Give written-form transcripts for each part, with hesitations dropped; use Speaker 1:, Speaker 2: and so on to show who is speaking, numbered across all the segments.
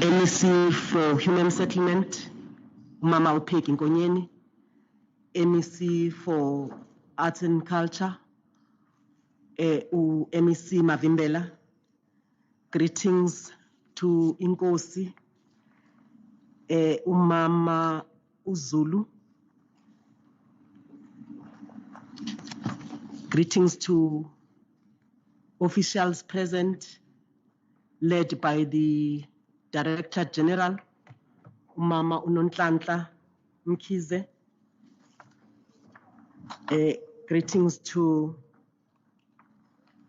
Speaker 1: MEC for Human Settlement, Mama Upeki Nkonyeni, MEC for Arts and Culture, MEC Mavimbela. Greetings to Inkosi, Umama Uzulu. Greetings to officials present, led by the Director General, Umama Unonhlanhla Mkhize. Greetings to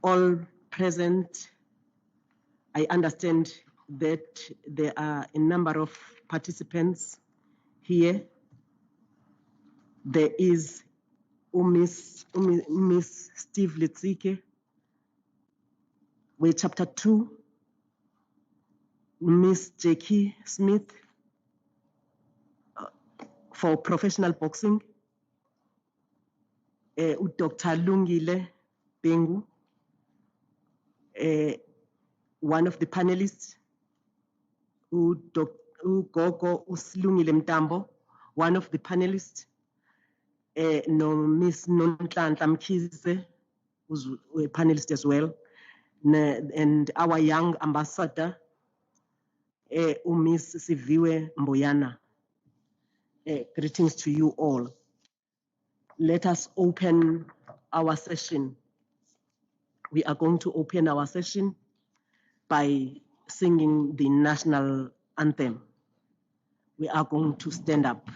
Speaker 1: all present. I understand that there are a number of participants here. There is Miss Steve Litsike, with Chapter 2, Miss Jackie Smith for professional boxing, Dr. Lungile Bengu, one of the panelists, Gogo Uslungile Mtambo, one of the panelists, no Miss Nonhlanhla Mkhize, who's a panelist as well, and our young ambassador, Miss Siviwe Mboyana. Greetings to you all. Let us open our session. We are going to open our session by singing the national anthem. We are going to stand up.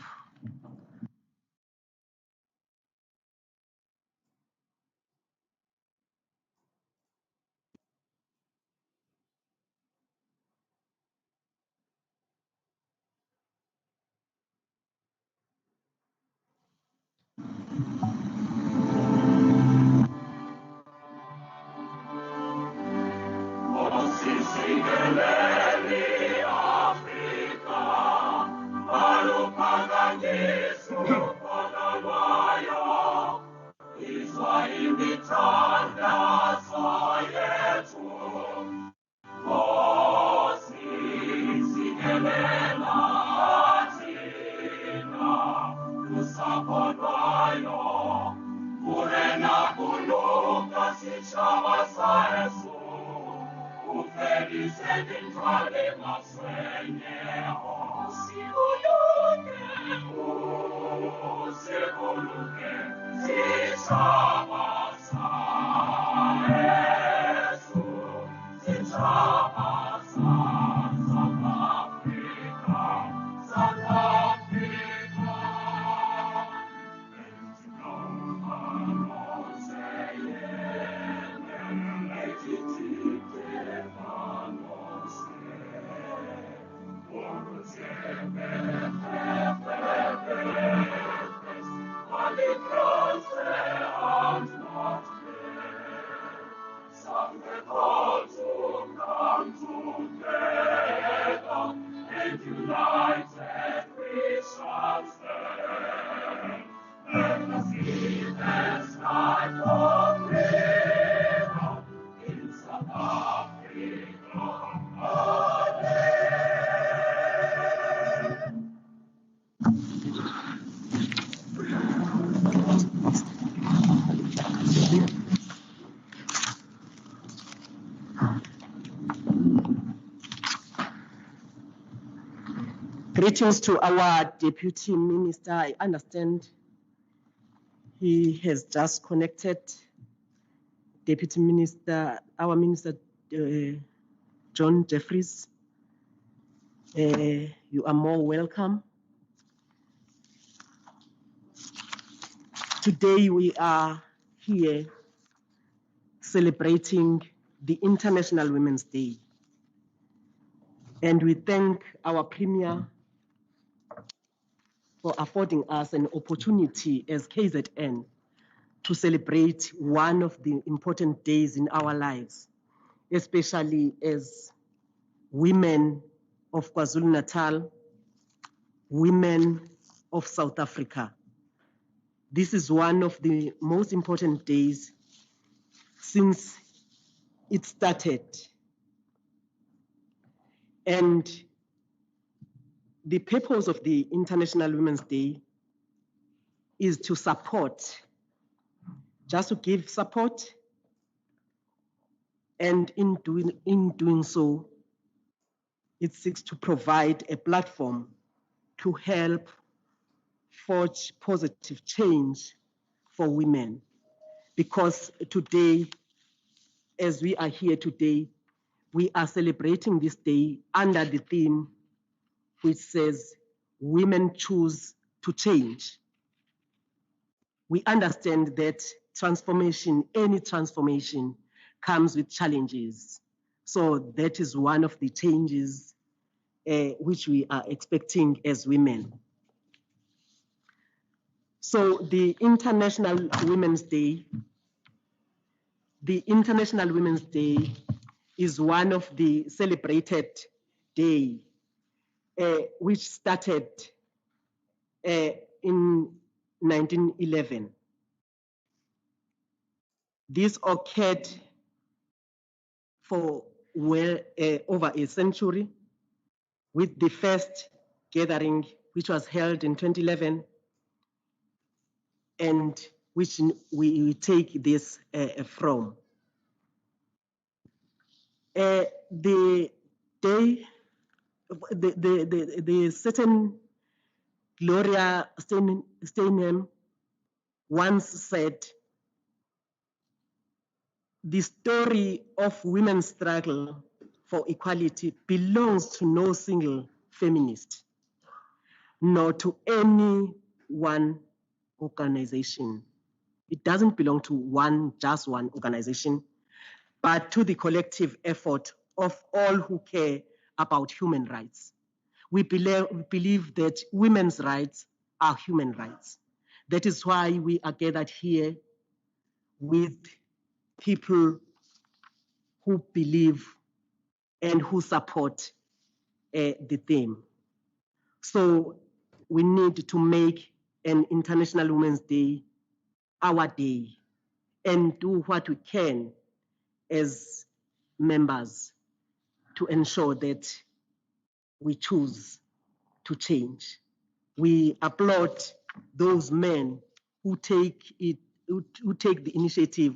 Speaker 1: Greetings to our Deputy Minister. I understand he has just connected. Deputy Minister, our Minister, John Jeffries. You are more welcome. Today we are here celebrating the International Women's Day. And we thank our Premier for affording us an opportunity as KZN to celebrate one of the important days in our lives, especially as women of KwaZulu-Natal, women of South Africa. This is one of the most important days since it started. And the purpose of the International Women's Day is to support, just to give support, and in doing so, it seeks to provide a platform to help forge positive change for women. Because today, as we are here today, we are celebrating this day under the theme which says, women choose to change. We understand that transformation, any transformation, comes with challenges. So that is one of the changes which we are expecting as women. So the International Women's Day is one of the celebrated days which started in 1911. This occurred for over a century, with the first gathering, which was held in 2011, and which we take this from. The day, the certain Gloria Steinem once said, the story of women's struggle for equality belongs to no single feminist, nor to any one organization. It doesn't belong to just one organization, but to the collective effort of all who care about human rights. We believe that women's rights are human rights. That is why we are gathered here with people who believe and who support the theme. So we need to make an International Women's Day our day and do what we can as members to ensure that we choose to change. We applaud those men who take the initiative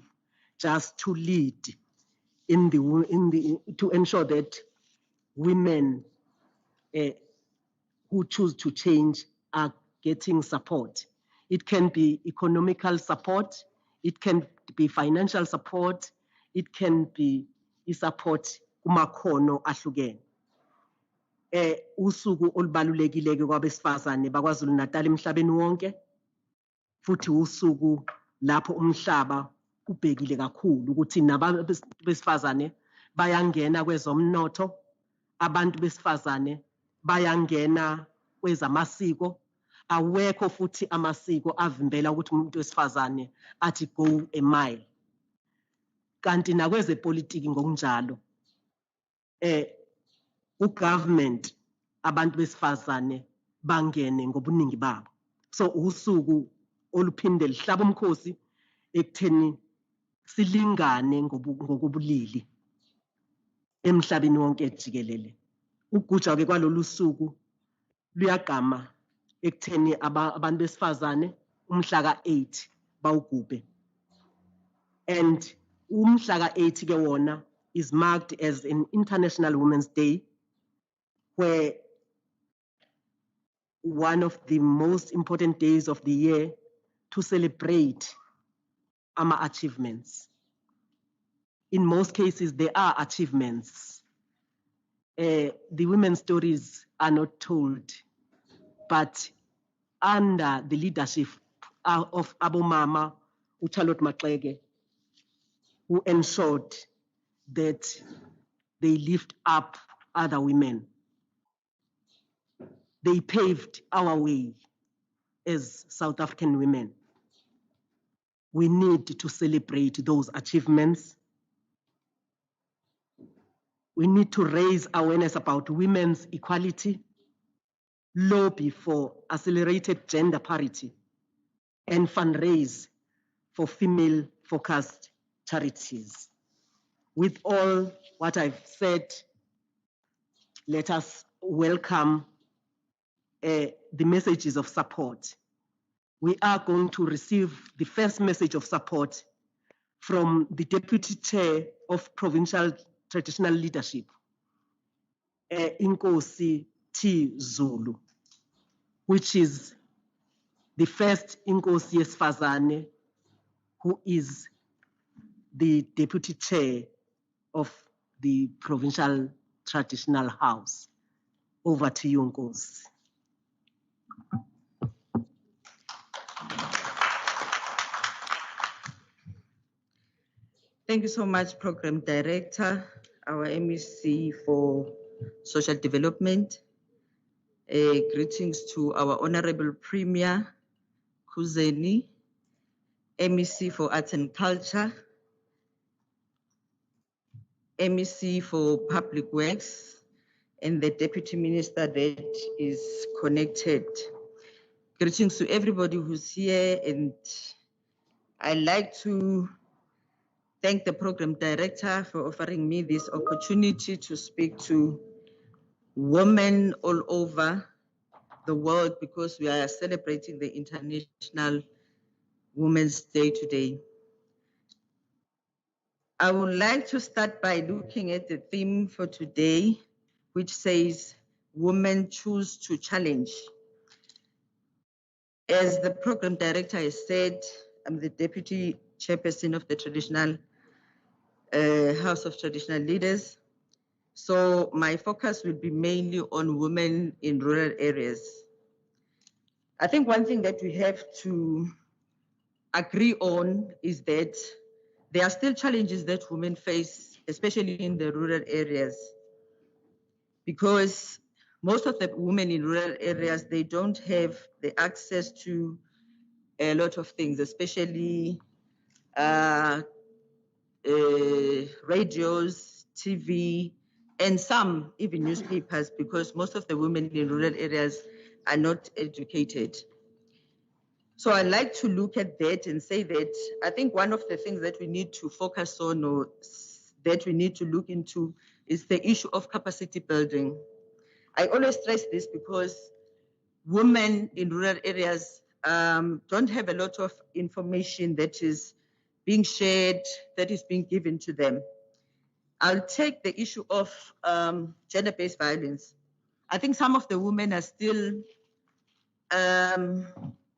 Speaker 1: just to lead to ensure that women who choose to change are getting support. It can be economical support, it can be financial support, it can be support kumakhono ahlukene. Usuku olubalulekile kwabesifazane bakwaZulu Natal emhlabeni wonke, futhi usuku lapho umhlaba ubhekile kakhulu ukuthi besifazane bayangena kwezomnotho, abantu besifazane bayangena kwezamasiko. Awekho futhi amasiko avimbela ukuthi umuntu wesifazane athi go a mile. Kanti nakwezepolitiki ngokunjalo, ugovernment abantu besifazane bangene ngobuningi babo. So usuku oluphinde lihlaba umkhosi ekutheni silingane ngokubulili emhlabeni wonke jikelele. Ukugujwa-ke kwalolu suku luyagqama ekutheni abantu besifazane umhla ka-8 bawugubhe. And umhla ka-8 ke wona is marked as an International Women's Day, where one of the most important days of the year to celebrate our achievements. In most cases, there are achievements. The women's stories are not told, but under the leadership of Abomama, Charlotte Maxeke, who ensured that they lift up other women. They paved our way as South African women. We need to celebrate those achievements. We need to raise awareness about women's equality, lobby for accelerated gender parity, and fundraise for female-focused charities. With all what I've said, let us welcome the messages of support. We are going to receive the first message of support from the Deputy Chair of Provincial Traditional Leadership, Inkosi T. Zulu, which is the first Inkosi Yesifazane who is the Deputy Chair of the Provincial Traditional House. Over to you, Nkosi.
Speaker 2: Thank you so much, Program Director, our MEC for Social Development. Greetings to our Honorable Premier, Kuzeni, MEC for Arts and Culture, MEC for Public Works, and the Deputy Minister that is connected. Greetings to everybody who's here, and I'd like to thank the Program Director for offering me this opportunity to speak to women all over the world, because we are celebrating the International Women's Day today. I would like to start by looking at the theme for today, which says, Women Choose to Challenge. As the Program Director has said, I'm the Deputy Chairperson of the House of Traditional Leaders. So my focus will be mainly on women in rural areas. I think one thing that we have to agree on is that there are still challenges that women face, especially in the rural areas, because most of the women in rural areas, they don't have the access to a lot of things, especially radios, TV, and some even newspapers, because most of the women in rural areas are not educated. So I like to look at that and say that I think one of the things that we need to focus on, or that we need to look into, is the issue of capacity building. I always stress this because women in rural areas don't have a lot of information that is being shared, that is being given to them. I'll take the issue of gender-based violence. I think some of the women are still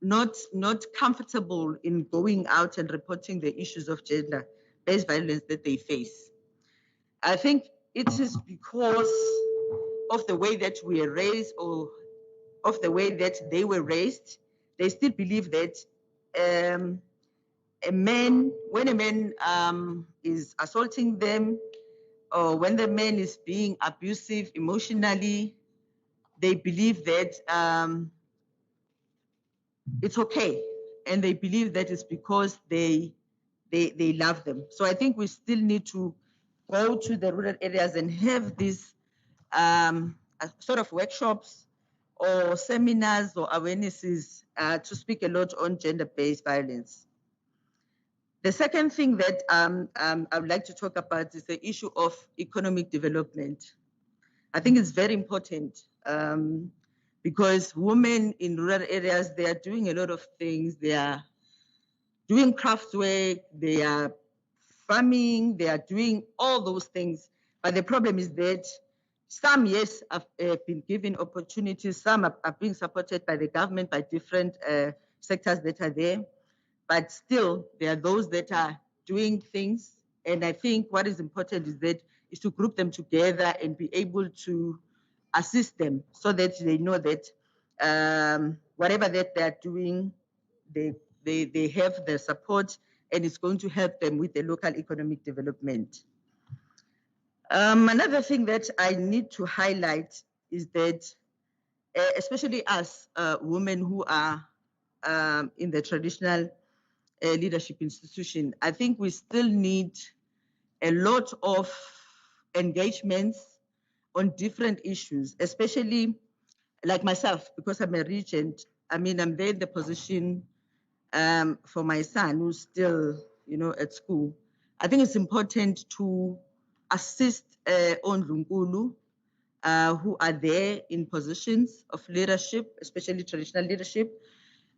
Speaker 2: not comfortable in going out and reporting the issues of gender-based violence that they face. I think it is because of the way that we are raised, or of the way that they were raised. They still believe that when a man is assaulting them, or when the man is being abusive emotionally, they believe that it's okay, and they believe that it's because they love them. So I think we still need to go to the rural areas and have these sort of workshops or seminars or awarenesses to speak a lot on gender-based violence. The second thing that I would like to talk about is the issue of economic development. I think it's very important because women in rural areas, they are doing a lot of things. They are doing craft work, they are farming, they are doing all those things. But the problem is that some, yes, have been given opportunities. Some are being supported by the government, by different sectors that are there. But still, there are those that are doing things. And I think what is important is to group them together and be able to assist them so that they know that whatever that they're doing, they have the support and it's going to help them with the local economic development. Another thing that I need to highlight is that, especially as women who are in the traditional leadership institution, I think we still need a lot of engagements on different issues, especially like myself, because I'm a regent. I mean, I'm there in the position for my son who's still, at school. I think it's important to assist on Lunkulu who are there in positions of leadership, especially traditional leadership,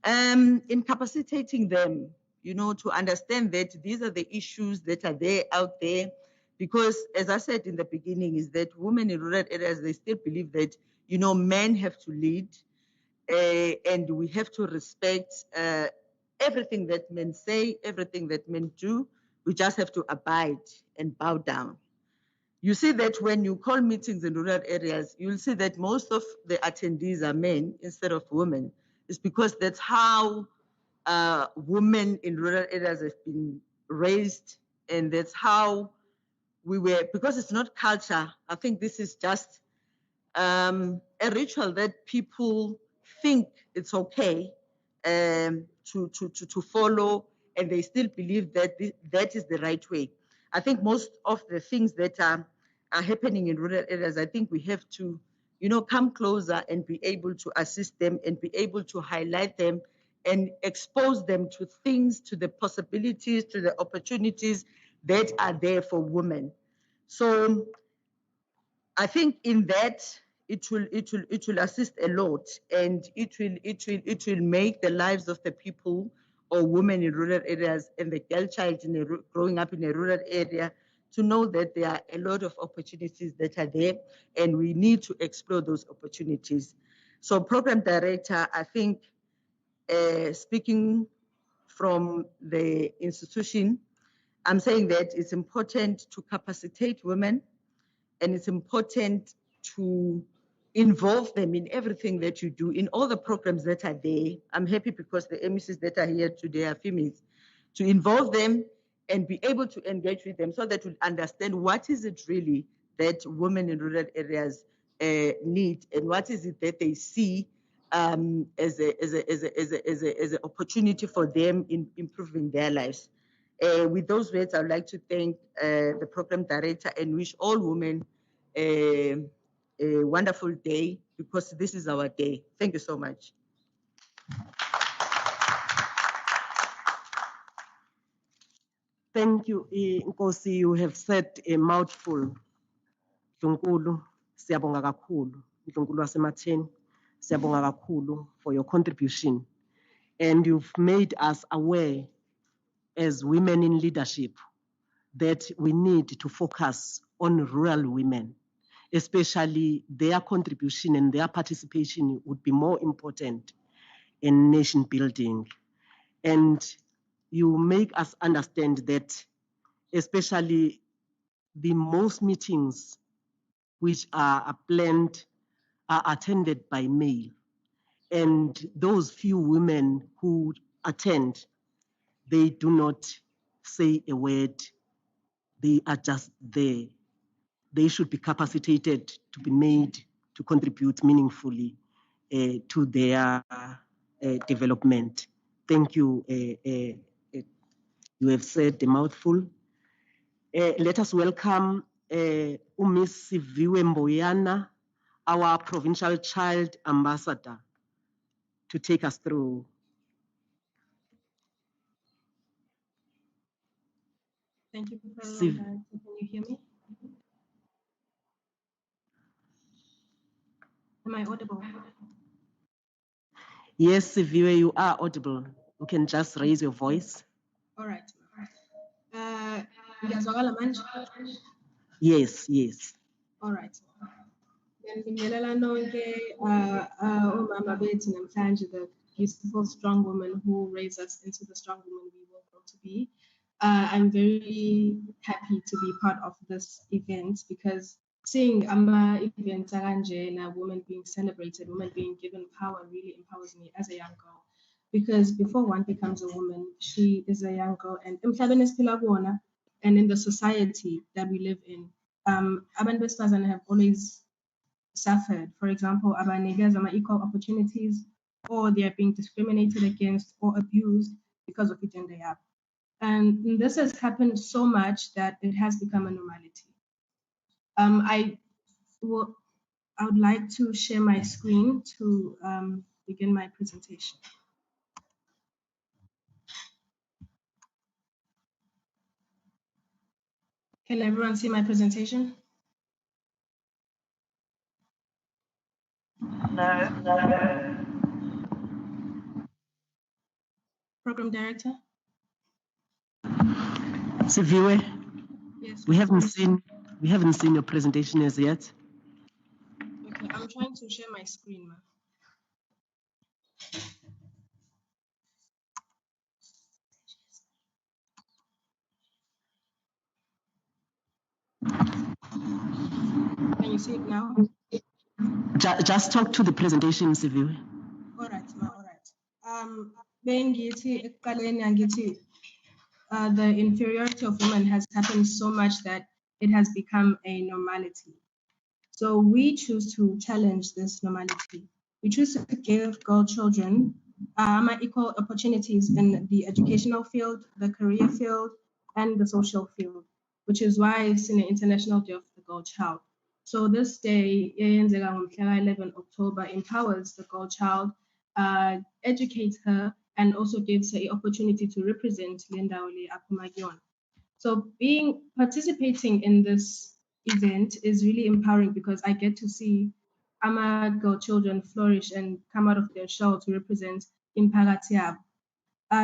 Speaker 2: in capacitating them, to understand that these are the issues that are there out there. Because as I said in the beginning, is that women in rural areas, they still believe that, men have to lead, and we have to respect everything that men say, everything that men do. We just have to abide and bow down. You see that when you call meetings in rural areas, you'll see that most of the attendees are men instead of women. It's because that's how women in rural areas have been raised, and that's how we were, because it's not culture. I think this is just a ritual that people think it's okay to follow, and they still believe that that is the right way. I think most of the things that are happening in rural areas, I think we have to, come closer and be able to assist them and be able to highlight them and expose them to things, to the possibilities, to the opportunities that are there for women. So I think in that it will assist a lot, and it will make the lives of the people or women in rural areas and the girl child growing up in a rural area to know that there are a lot of opportunities that are there, and we need to explore those opportunities. So, program director, I think, speaking from the institution, I'm saying that it's important to capacitate women, and it's important to involve them in everything that you do, in all the programs that are there. I'm happy because the MECs that are here today are females, to involve them and be able to engage with them so that we understand what is it really that women in rural areas need, and what is it that they see as an opportunity for them in improving their lives. With those words, I would like to thank the program director and wish all women a wonderful day, because this is our day. Thank you so much.
Speaker 1: Thank you, Nkosi. You have said a mouthful. Ndlunkulu, siyabonga kakhulu. Ndlunkulu wasematheni, siyabonga kakhulu for your contribution. And you've made us aware as women in leadership that we need to focus on rural women, especially their contribution and their participation would be more important in nation building. And you make us understand that especially the most meetings which are planned are attended by male. And those few women who attend, they do not say a word. They are just there. They should be capacitated to be made to contribute meaningfully to their development. Thank you. You have said a mouthful. Let us welcome Miss Siviwe Mboyana, our provincial child ambassador, to take us through.
Speaker 3: Thank you, Professor. Can you hear me? Am I audible?
Speaker 1: Yes, Siviwe, you are audible. You can just raise your voice.
Speaker 3: All right.
Speaker 1: Yes, yes.
Speaker 3: All right. The beautiful, strong woman who raised us into the strong woman we will grow to be. I'm very happy to be part of this event, because seeing events and women being celebrated, women being given power really empowers me as a young girl. because before one becomes a woman, she is a young girl, and and in the society that we live in, abantu besifazane have always suffered. For example, abanikeza equal opportunities, or they are being discriminated against or abused because of gender yabo. And this has happened so much that it has become a normality. I would like to share my screen to begin my presentation. Can everyone see my presentation?
Speaker 2: No.
Speaker 3: Program director?
Speaker 1: Siviwe,
Speaker 3: Yes.
Speaker 1: we haven't seen your presentation as yet.
Speaker 3: Okay, I'm trying to share my screen, ma. Can you see it now?
Speaker 1: Just talk to the presentation, Siviwe.
Speaker 3: All right, ma, all right. Bengithi ekuqaleni angithi the inferiority of women has happened so much that it has become a normality. So we choose to challenge this normality. We choose to give girl children equal opportunities in the educational field, the career field, and the social field, which is why it's an International Day of the Girl Child. So this day, 11 October, empowers the girl child, educates her, and also gives her the opportunity to represent Linda Ole Apumagion. So participating in this event is really empowering because I get to see Ama girl children flourish and come out of their shell to represent Impagatiab.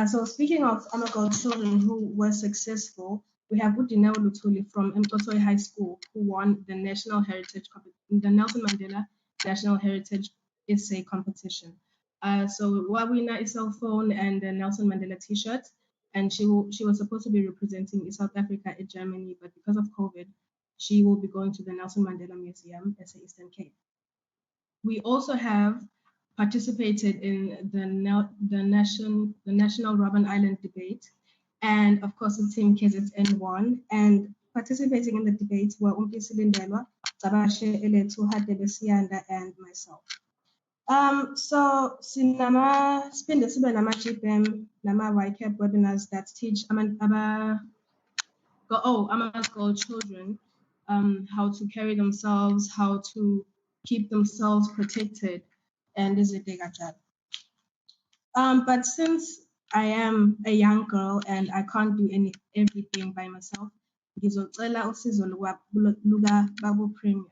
Speaker 3: So speaking of Ama girl children who were successful, we have Udineo Lutuli from Mkotoi High School who won the the Nelson Mandela National Heritage Essay Competition. So Wawina is cell phone and the Nelson Mandela T-shirt, and she was supposed to be representing South Africa in Germany, but because of COVID, she will be going to the Nelson Mandela Museum as Eastern Cape. We also have participated in the national Robben Island debate, and of course the team KZN won. And participating in the debate were Umpisi Lindelwa, Tabashe Eletu, Hadebe Sianda, and myself. So sinama spinde sibe nama GPM nama YCAP webinars that teach girl children how to carry themselves, how to keep themselves protected, and is a big job. But since I am a young girl and I can't do everything by myself, ngizocela usizo luka Babu Premier.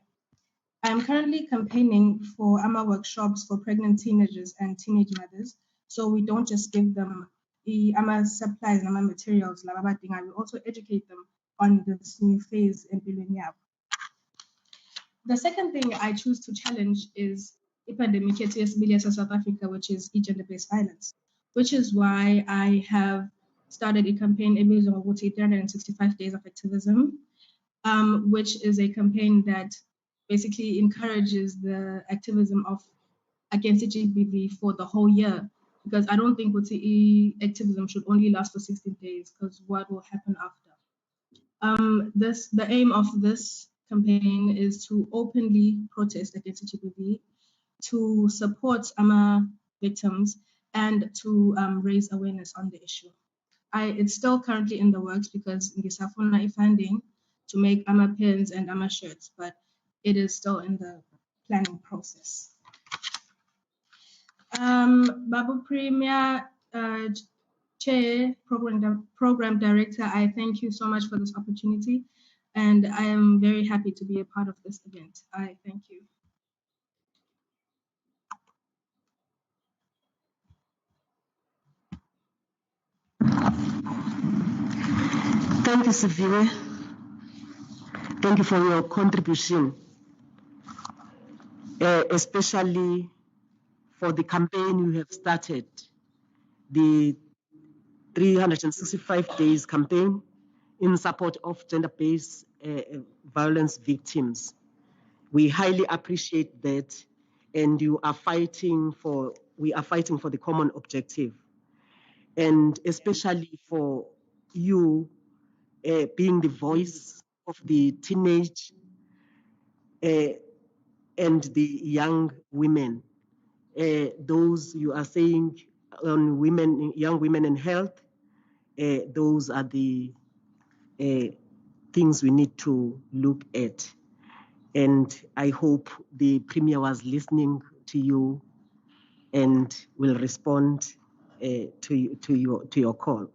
Speaker 3: I'm currently campaigning for AMA workshops for pregnant teenagers and teenage mothers. So we don't just give them the AMA supplies and AMA materials, we also educate them on this new phase in Bilunyab. The second thing I choose to challenge is epidemic in South Africa, which is gender-based violence, which is why I have started a campaign, 365 Days of Activism, which is a campaign that basically encourages the activism of against GBV for the whole year, because I don't think activism should only last for 16 days, because what will happen after? The aim of this campaign is to openly protest against GBV, to support AMA victims, and to raise awareness on the issue. It's still currently in the works because ngisafuna funding to make AMA pins and AMA shirts, but it is still in the planning process. Babu Premier, Chair, Program Director, I thank you so much for this opportunity, and I am very happy to be a part of this event. I thank you.
Speaker 1: Thank you, Siviwe. Thank you for your contribution, especially for the campaign you have started, the 365 days campaign in support of gender-based violence victims. We highly appreciate that, and we are fighting for the common objective. and especially for you being the voice of the teenage and the young women. Those you are saying on women, young women and health, those are the things we need to look at. And I hope the Premier was listening to you and will respond to your call.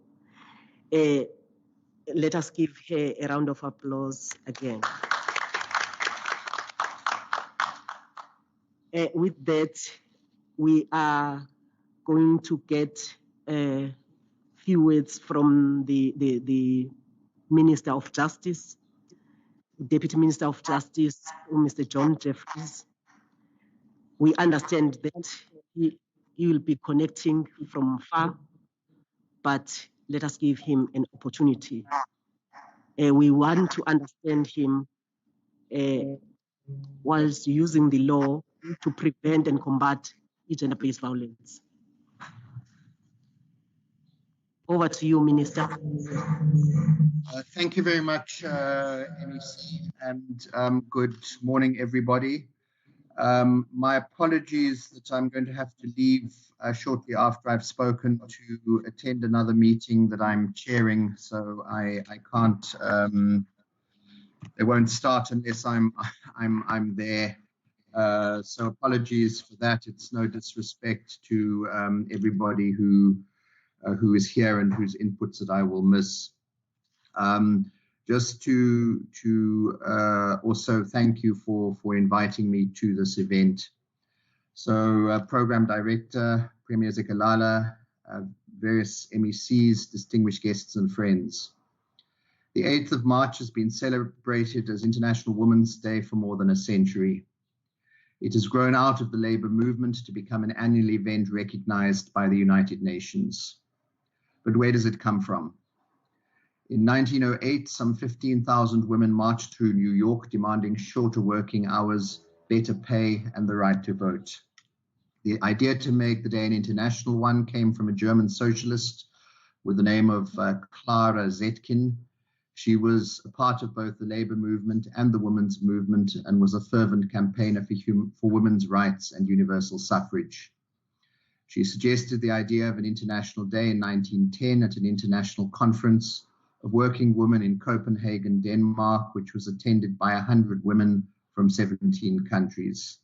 Speaker 1: Let us give her a round of applause again. With that, we are going to get a few words from the Minister of Justice, Deputy Minister of Justice, Mr. John Jeffries. We understand that he will be connecting from far, but let us give him an opportunity. We want to understand him whilst using the law to prevent and combat gender-based violence. Over to you, Minister.
Speaker 4: Thank you very much, MEC, and good morning, everybody. My apologies that I'm going to have to leave shortly after I've spoken to attend another meeting that I'm chairing, so I can't. They won't start unless I'm there. So apologies for that. It's no disrespect to everybody who is here and whose inputs that I will miss. Just to also thank you for inviting me to this event. So Program Director, Premier Zikalala, various MECs, distinguished guests and friends. The 8th of March has been celebrated as International Women's Day for more than a century. It has grown out of the labor movement to become an annual event recognized by the United Nations. But where does it come from? In 1908, some 15,000 women marched through New York demanding shorter working hours, better pay, and the right to vote. The idea to make the day an international one came from a German socialist with the name of Clara Zetkin. She was a part of both the labor movement and the women's movement and was a fervent campaigner for women's rights and universal suffrage. She suggested the idea of an international day in 1910 at an international conference of working women in Copenhagen, Denmark, which was attended by 100 women from 17 countries.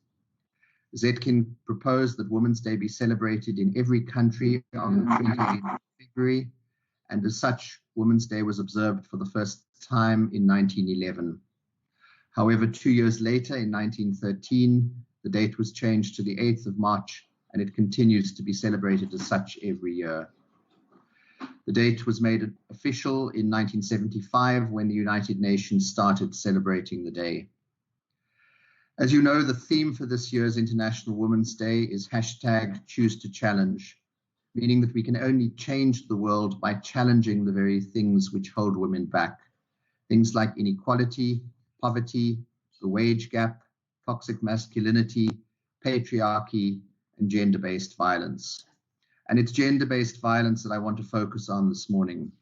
Speaker 4: Zetkin proposed that Women's Day be celebrated in every country on the 28th of February, and as such, Women's Day was observed for the first time in 1911. However, 2 years later, in 1913, the date was changed to the 8th of March, and it continues to be celebrated as such every year. The date was made official in 1975 when the United Nations started celebrating the day. As you know, the theme for this year's International Women's Day is #ChooseToChallenge, meaning that we can only change the world by challenging the very things which hold women back. Things like inequality, poverty, the wage gap, toxic masculinity, patriarchy, and gender-based violence. And it's gender-based violence that I want to focus on this morning.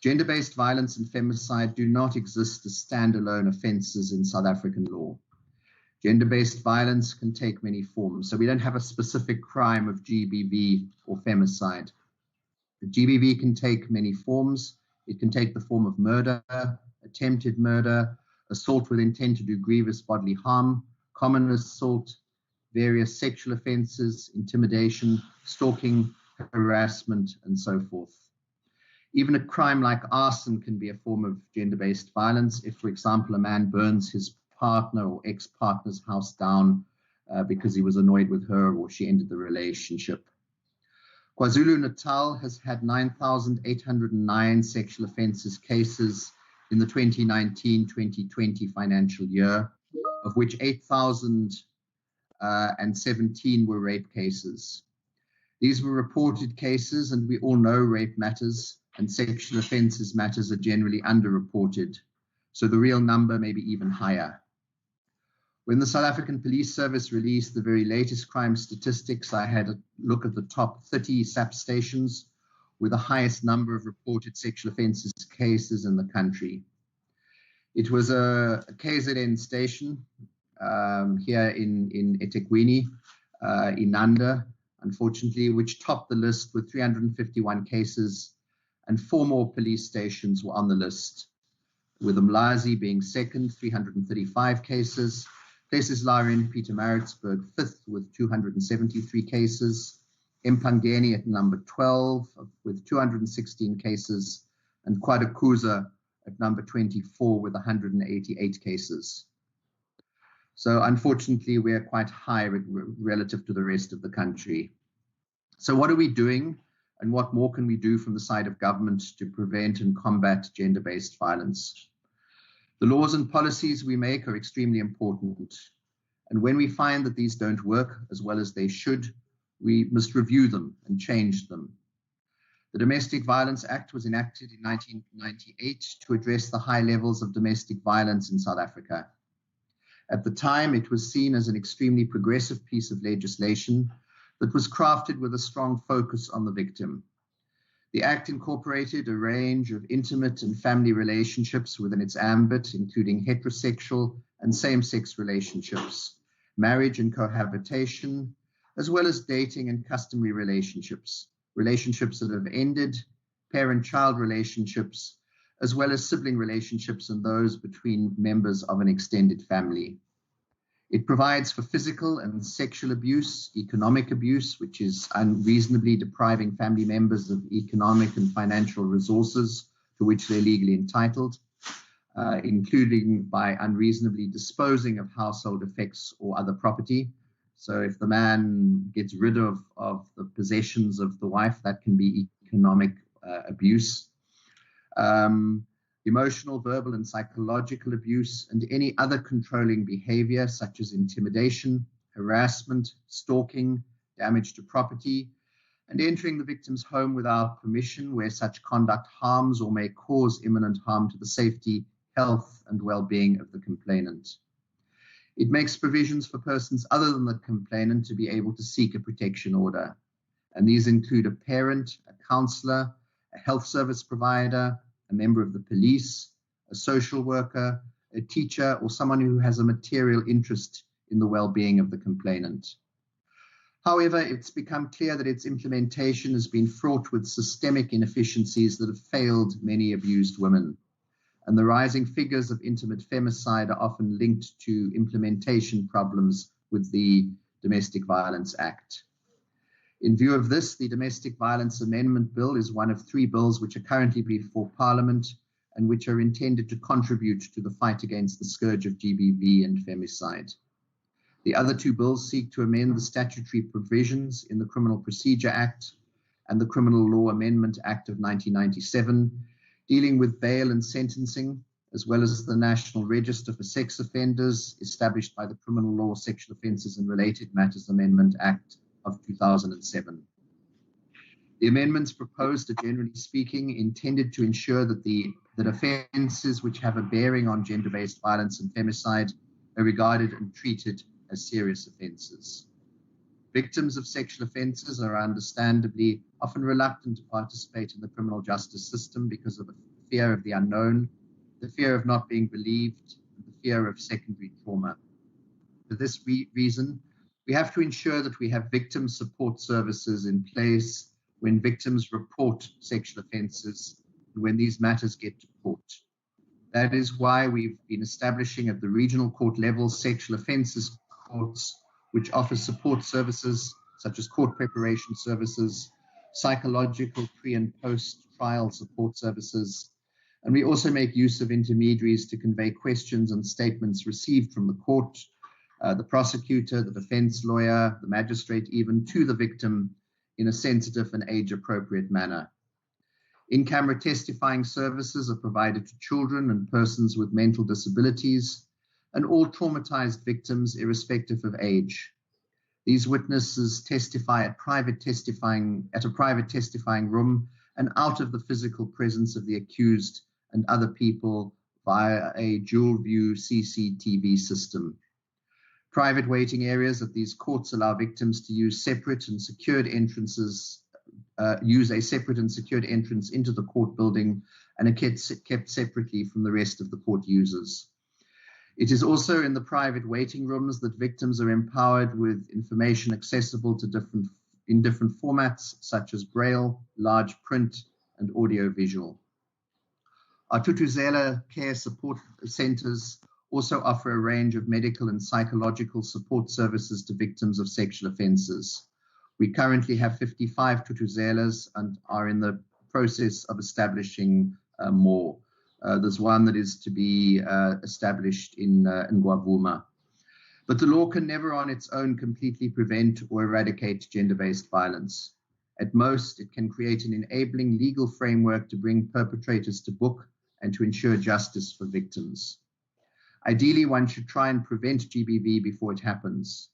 Speaker 4: Gender-based violence and femicide do not exist as standalone offenses in South African law. Gender-based violence can take many forms, so we don't have a specific crime of GBV or femicide. The GBV can take many forms. It can take the form of murder, attempted murder, assault with intent to do grievous bodily harm, common assault, various sexual offenses, intimidation, stalking, harassment, and so forth. Even a crime like arson can be a form of gender-based violence if, for example, a man burns his partner or ex-partner's house down because he was annoyed with her or she ended the relationship. KwaZulu-Natal has had 9,809 sexual offences cases in the 2019-2020 financial year, of which 8,017 were rape cases. These were reported cases, and we all know rape matters and sexual offences matters are generally underreported, so the real number may be even higher. When the South African Police Service released the very latest crime statistics, I had a look at the top 30 SAP stations, with the highest number of reported sexual offences cases in the country. It was a KZN station here in eThekwini, Inanda, unfortunately, which topped the list with 351 cases, and 4 more police stations were on the list, with Umlazi being second, 335 cases, places Lauren Pietermaritzburg 5th with 273 cases, Empangeni at number 12 with 216 cases, and Kwadakuza at number 24 with 188 cases. So unfortunately, we're quite high relative to the rest of the country. So what are we doing, and what more can we do from the side of government to prevent and combat gender-based violence? The laws and policies we make are extremely important. And when we find that these don't work as well as they should, we must review them and change them. The Domestic Violence Act was enacted in 1998 to address the high levels of domestic violence in South Africa. At the time, it was seen as an extremely progressive piece of legislation that was crafted with a strong focus on the victim. The Act incorporated a range of intimate and family relationships within its ambit, including heterosexual and same-sex relationships, marriage and cohabitation, as well as dating and customary relationships, relationships that have ended, parent-child relationships, as well as sibling relationships and those between members of an extended family. It provides for physical and sexual abuse, economic abuse, which is unreasonably depriving family members of economic and financial resources to which they're legally entitled, including by unreasonably disposing of household effects or other property. So if the man gets rid of the possessions of the wife, that can be economic abuse. Emotional, verbal, and psychological abuse, and any other controlling behavior such as intimidation, harassment, stalking, damage to property, and entering the victim's home without permission where such conduct harms or may cause imminent harm to the safety, health, and well-being of the complainant. It makes provisions for persons other than the complainant to be able to seek a protection order, and these include a parent, a counselor, a health service provider, a member of the police, a social worker, a teacher, or someone who has a material interest in the well-being of the complainant. However, it's become clear that its implementation has been fraught with systemic inefficiencies that have failed many abused women, and the rising figures of intimate femicide are often linked to implementation problems with the Domestic Violence Act. In view of this, the Domestic Violence Amendment Bill is one of 3 bills which are currently before Parliament and which are intended to contribute to the fight against the scourge of GBV and femicide. The other 2 bills seek to amend the statutory provisions in the Criminal Procedure Act and the Criminal Law Amendment Act of 1997, dealing with bail and sentencing, as well as the National Register for Sex Offenders established by the Criminal Law Sexual Offences and Related Matters Amendment Act of 2007. The amendments proposed are, generally speaking, intended to ensure that offences which have a bearing on gender-based violence and femicide are regarded and treated as serious offences. Victims of sexual offences are understandably often reluctant to participate in the criminal justice system because of the fear of the unknown, the fear of not being believed, and the fear of secondary trauma. For this reason, we have to ensure that we have victim support services in place when victims report sexual offences and when these matters get to court. That is why we've been establishing at the regional court level sexual offences courts, which offer support services such as court preparation services, psychological pre- and post-trial support services. And we also make use of intermediaries to convey questions and statements received from the court, the prosecutor, the defense lawyer, the magistrate, even to the victim in a sensitive and age-appropriate manner. In-camera testifying services are provided to children and persons with mental disabilities and all traumatized victims irrespective of age. These witnesses testify at a private testifying room and out of the physical presence of the accused and other people via a dual view CCTV system. Private waiting areas at these courts allow victims to use separate and secured entrances use a separate and secured entrance into the court building and are kept separately from the rest of the court users. It is also in the private waiting rooms that victims are empowered with information accessible to different formats, such as Braille, large print, and audio-visual. Our Thuthuzela Care Support Centers also offer a range of medical and psychological support services to victims of sexual offenses. We currently have 55 Thuthuzelas and are in the process of establishing more. There's one that is to be established in Gwavuma. But the law can never on its own completely prevent or eradicate gender-based violence. At most, it can create an enabling legal framework to bring perpetrators to book and to ensure justice for victims. Ideally, one should try and prevent GBV before it happens.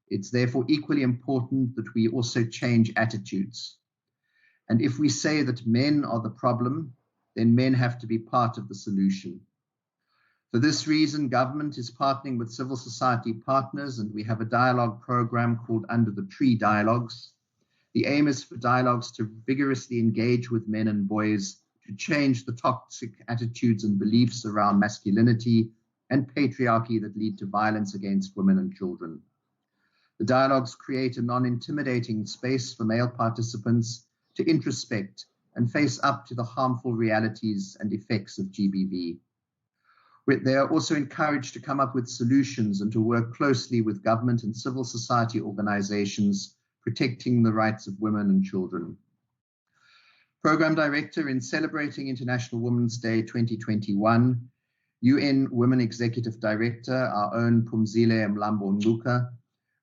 Speaker 4: It's therefore equally important that we also change attitudes. And if we say that men are the problem, then men have to be part of the solution. For this reason, government is partnering with civil society partners, and we have a dialogue program called Under the Tree Dialogues. The aim is for dialogues to vigorously engage with men and boys to change the toxic attitudes and beliefs around masculinity and patriarchy that lead to violence against women and children. The dialogues create a non-intimidating space for male participants to introspect and face up to the harmful realities and effects of GBV. They are also encouraged to come up with solutions and to work closely with government and civil society organizations protecting the rights of women and children. Program Director in celebrating International Women's Day 2021, UN Women Executive Director, our own Phumzile Mlambo-Ngcuka,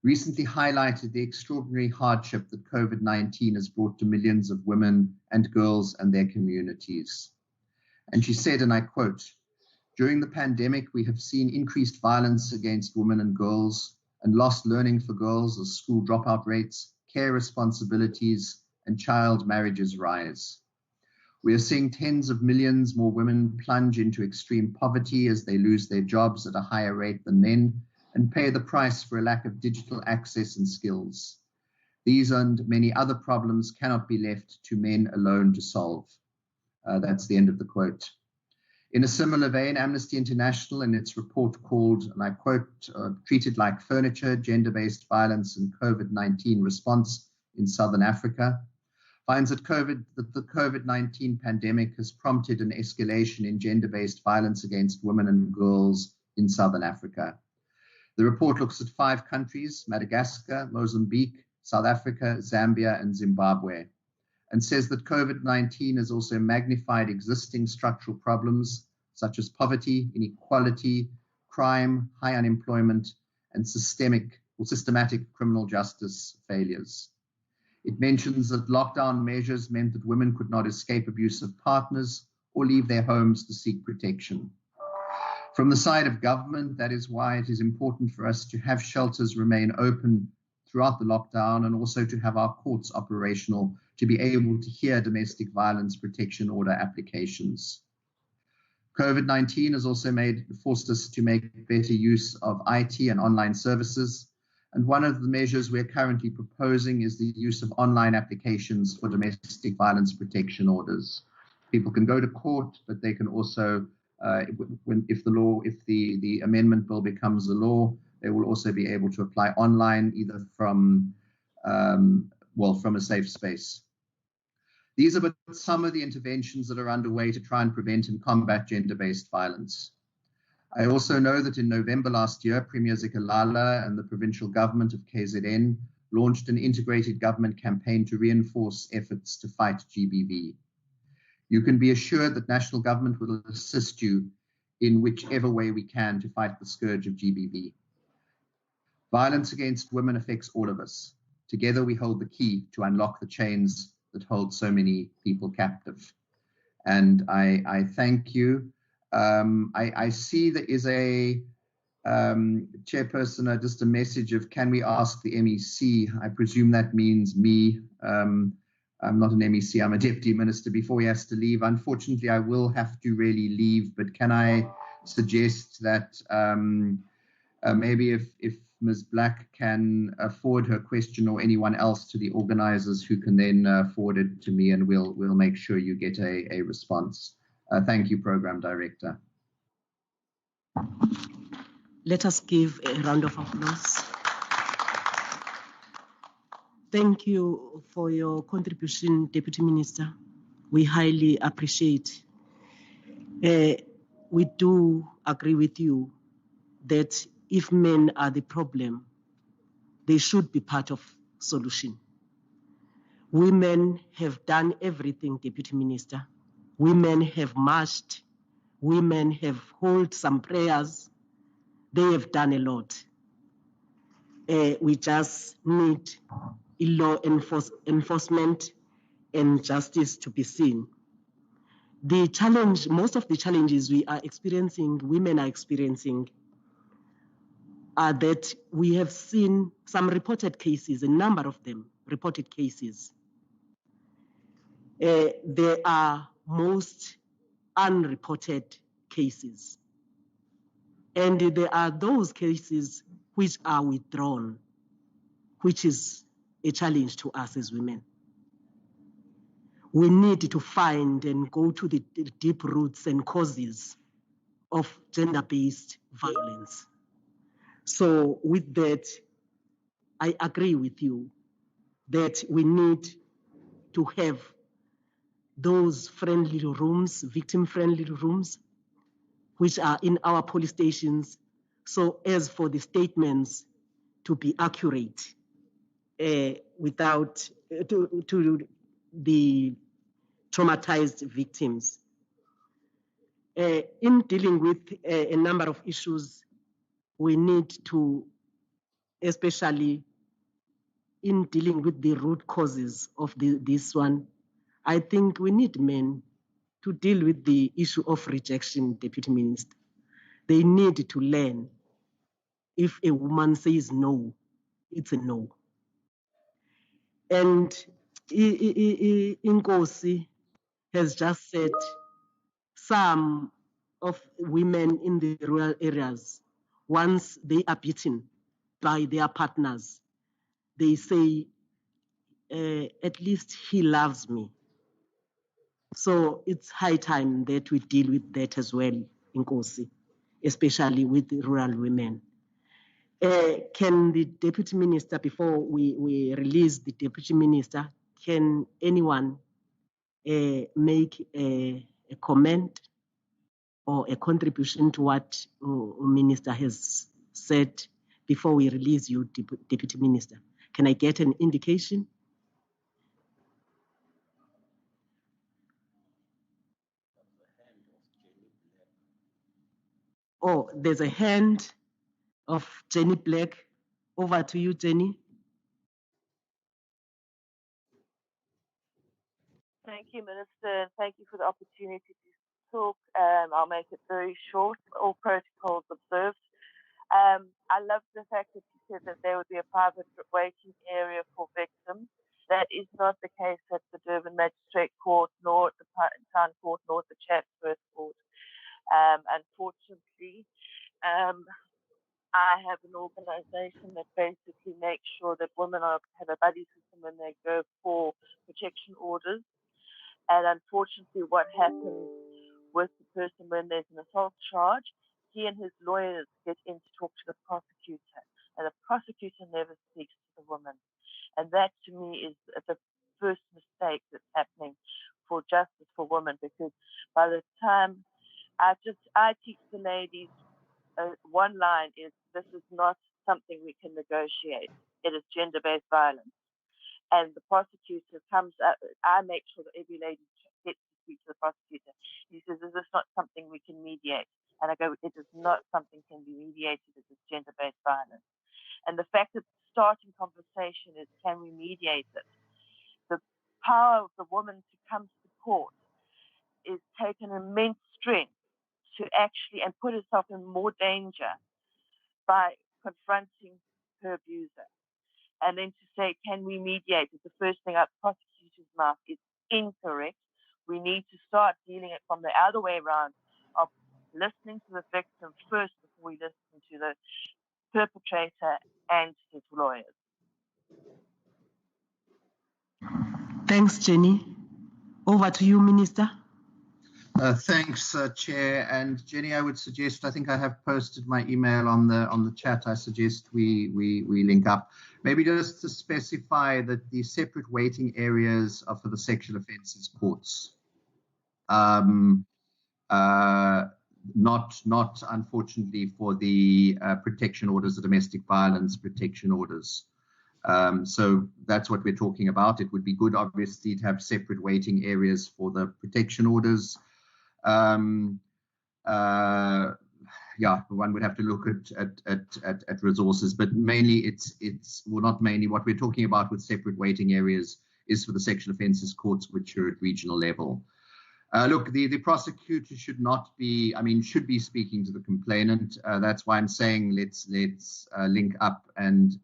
Speaker 4: recently highlighted the extraordinary hardship that COVID-19 has brought to millions of women and girls and their communities. And she said, and I quote, "During the pandemic, we have seen increased violence against women and girls and lost learning for girls as school dropout rates, care responsibilities, and child marriages rise. We are seeing tens of millions more women plunge into extreme poverty as they lose their jobs at a higher rate than men and pay the price for a lack of digital access and skills. These and many other problems cannot be left to men alone to solve." That's the end of the quote. In a similar vein, Amnesty International, in its report called, and I quote, "Treated Like Furniture, Gender-Based Violence and COVID-19 Response in Southern Africa," finds that the COVID-19 pandemic has prompted an escalation in gender-based violence against women and girls in Southern Africa. The report looks at 5 countries, Madagascar, Mozambique, South Africa, Zambia, and Zimbabwe, and says that COVID-19 has also magnified existing structural problems such as poverty, inequality, crime, high unemployment, and systematic criminal justice failures. It mentions that lockdown measures meant that women could not escape abusive partners or leave their homes to seek protection. From the side of government, that is why it is important for us to have shelters remain open throughout the lockdown and also to have our courts operational to be able to hear domestic violence protection order applications. COVID-19 has also forced us to make better use of IT and online services. And one of the measures we're currently proposing is the use of online applications for domestic violence protection orders. People can go to court, but they can also, if the amendment bill becomes a law, they will also be able to apply online, either from a safe space. These are but some of the interventions that are underway to try and prevent and combat gender-based violence. I also know that in November last year, Premier Zikalala and the provincial government of KZN launched an integrated government campaign to reinforce efforts to fight GBV. You can be assured that national government will assist you in whichever way we can to fight the scourge of GBV. Violence against women affects all of us. Together we hold the key to unlock the chains that hold so many people captive. And I thank you. I see there is a chairperson, just a message of, can we ask the MEC? I presume that means me. I'm not an MEC, I'm a deputy minister before he has to leave. Unfortunately, I will have to really leave, but can I suggest that maybe if Ms. Black can forward her question or anyone else to the organizers, who can then forward it to me, and we'll make sure you get a response. Thank you, Program Director.
Speaker 1: Let us give a round of applause. Thank you for your contribution, Deputy Minister. We highly appreciate. We do agree with you that if men are the problem, they should be part of solution. Women have done everything, Deputy Minister. Women have marched. Women have held some prayers. They have done a lot. We just need law enforcement and justice to be seen. The challenge, most of the challenges we are experiencing, women are experiencing, are that we have seen some reported cases, a number of them, reported cases. There are most unreported cases. And there are those cases which are withdrawn, which is a challenge to us as women. We need to find and go to the deep roots and causes of gender-based violence. So with that, I agree with you that we need to have those friendly rooms, victim-friendly rooms, which are in our police stations. So as for the statements to be accurate, without to the traumatized victims. In dealing with a number of issues, we need to, especially in dealing with the root causes of this one, I think we need men to deal with the issue of rejection, Deputy Minister. They need to learn if a woman says no, it's a no. And Inkosi has just said some of women in the rural areas, once they are beaten by their partners, they say, at least he loves me. So it's high time that we deal with that as well, Inkosi, especially with the rural women. Can the Deputy Minister, before we release the Deputy Minister, can anyone make a comment or a contribution to what Minister has said before we release you, Deputy Minister? Can I get an indication? Oh, there's a hand of Jenny Black. Over to you, Jenny.
Speaker 5: Thank you, Minister, and thank you for the opportunity to talk. I'll make it very short. All protocols observed. I love the fact that you said that there would be a private waiting area for victims. That is not the case at the Durban Magistrate Court, nor at the Town Court, nor at the Chatsworth Court. Unfortunately, I have an organisation that basically makes sure that women have a buddy system when they go for protection orders. And unfortunately, what happens with the person when there's an assault charge, he and his lawyers get in to talk to the prosecutor, and the prosecutor never speaks to the woman. And that, to me, is the first mistake that's happening for justice for women, because by the time I teach the ladies, one line is, this is not something we can negotiate. It is gender-based violence. And the prosecutor comes up, I make sure that every lady gets to speak to the prosecutor. He says, is this not something we can mediate? And I go, it is not something can be mediated, it is gender-based violence. And the fact that the starting conversation is, can we mediate it? The power of the woman to come to court is taken immense strength to actually, and put herself in more danger by confronting her abuser. And then to say, can we mediate? Is the first thing out the prosecutor's mouth. It's incorrect. We need to start dealing it from the other way around, of listening to the victim first before we listen to the perpetrator and his lawyers.
Speaker 1: Thanks, Jenny. Over to you, Minister.
Speaker 4: Thanks, Chair. And Jenny, I would suggest, I think I have posted my email on the chat. I suggest we link up. Maybe just to specify that the separate waiting areas are for the sexual offences courts. Not unfortunately for the protection orders, the domestic violence protection orders. So that's what we're talking about. It would be good, obviously, to have separate waiting areas for the protection orders. Yeah, one would have to look at resources, but mainly well, not mainly. What we're talking about with separate waiting areas is for the sexual offences courts, which are at regional level. Look, the prosecutor should not be, should be speaking to the complainant. That's why I'm saying let's link up and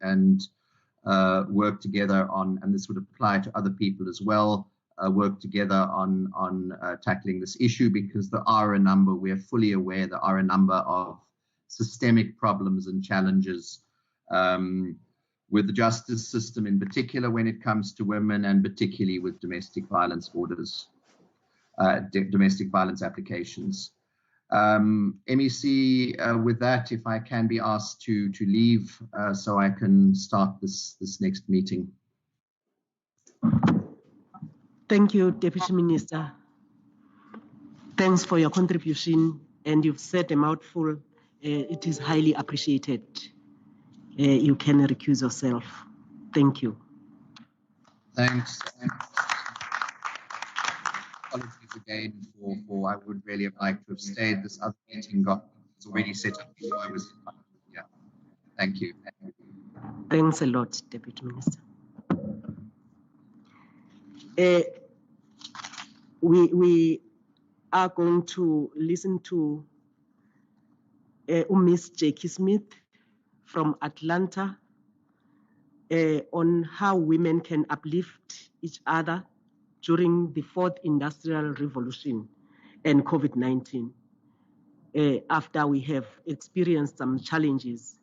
Speaker 4: work together on, and this would apply to other people as well, work together on tackling this issue, because we're fully aware there are a number of systemic problems and challenges with the justice system in particular when it comes to women, and particularly with domestic violence orders. Domestic violence applications. MEC, with that, if I can be asked to leave so I can start this next meeting.
Speaker 1: Thank you, Deputy Minister. Thanks for your contribution, and you've said a mouthful. It is highly appreciated. You can recuse yourself. Thank you.
Speaker 4: Thanks. Apologies again for I would really have liked to have stayed. This other meeting was already set up before I was invited. Yeah. Thank you.
Speaker 1: Thanks a lot, Deputy Minister. We are going to listen to Miss Jackie Smith from Atlanta on how women can uplift each other during the fourth industrial revolution and COVID-19, after we have experienced some challenges.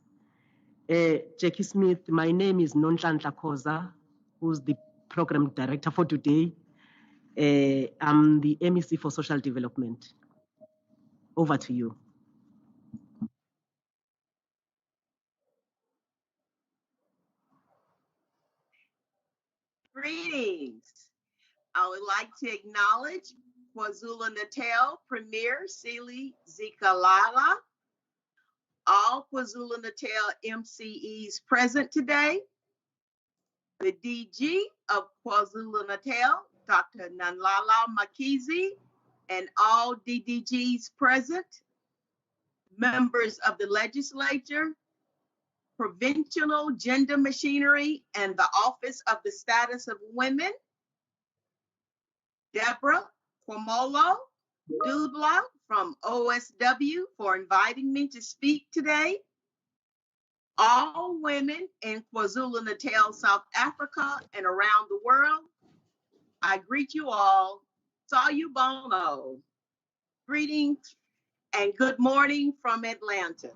Speaker 1: Jackie Smith, my name is Nonhlanhla Khoza, who's the program director for today. I'm the MEC for Social Development. Over to you.
Speaker 6: Greetings. I would like to acknowledge KwaZulu-Natal Premier Sealy Zikalala, all KwaZulu-Natal MCEs present today, the DG of KwaZulu-Natal, Dr. Nanlala Makizi, and all DDGs present, members of the legislature, provincial gender machinery, and the Office of the Status of Women, Deborah Kwamolo Dubla from OSW for inviting me to speak today. All women in KwaZulu-Natal, South Africa, and around the world, I greet you all. Sawubona. Greetings and good morning from Atlanta.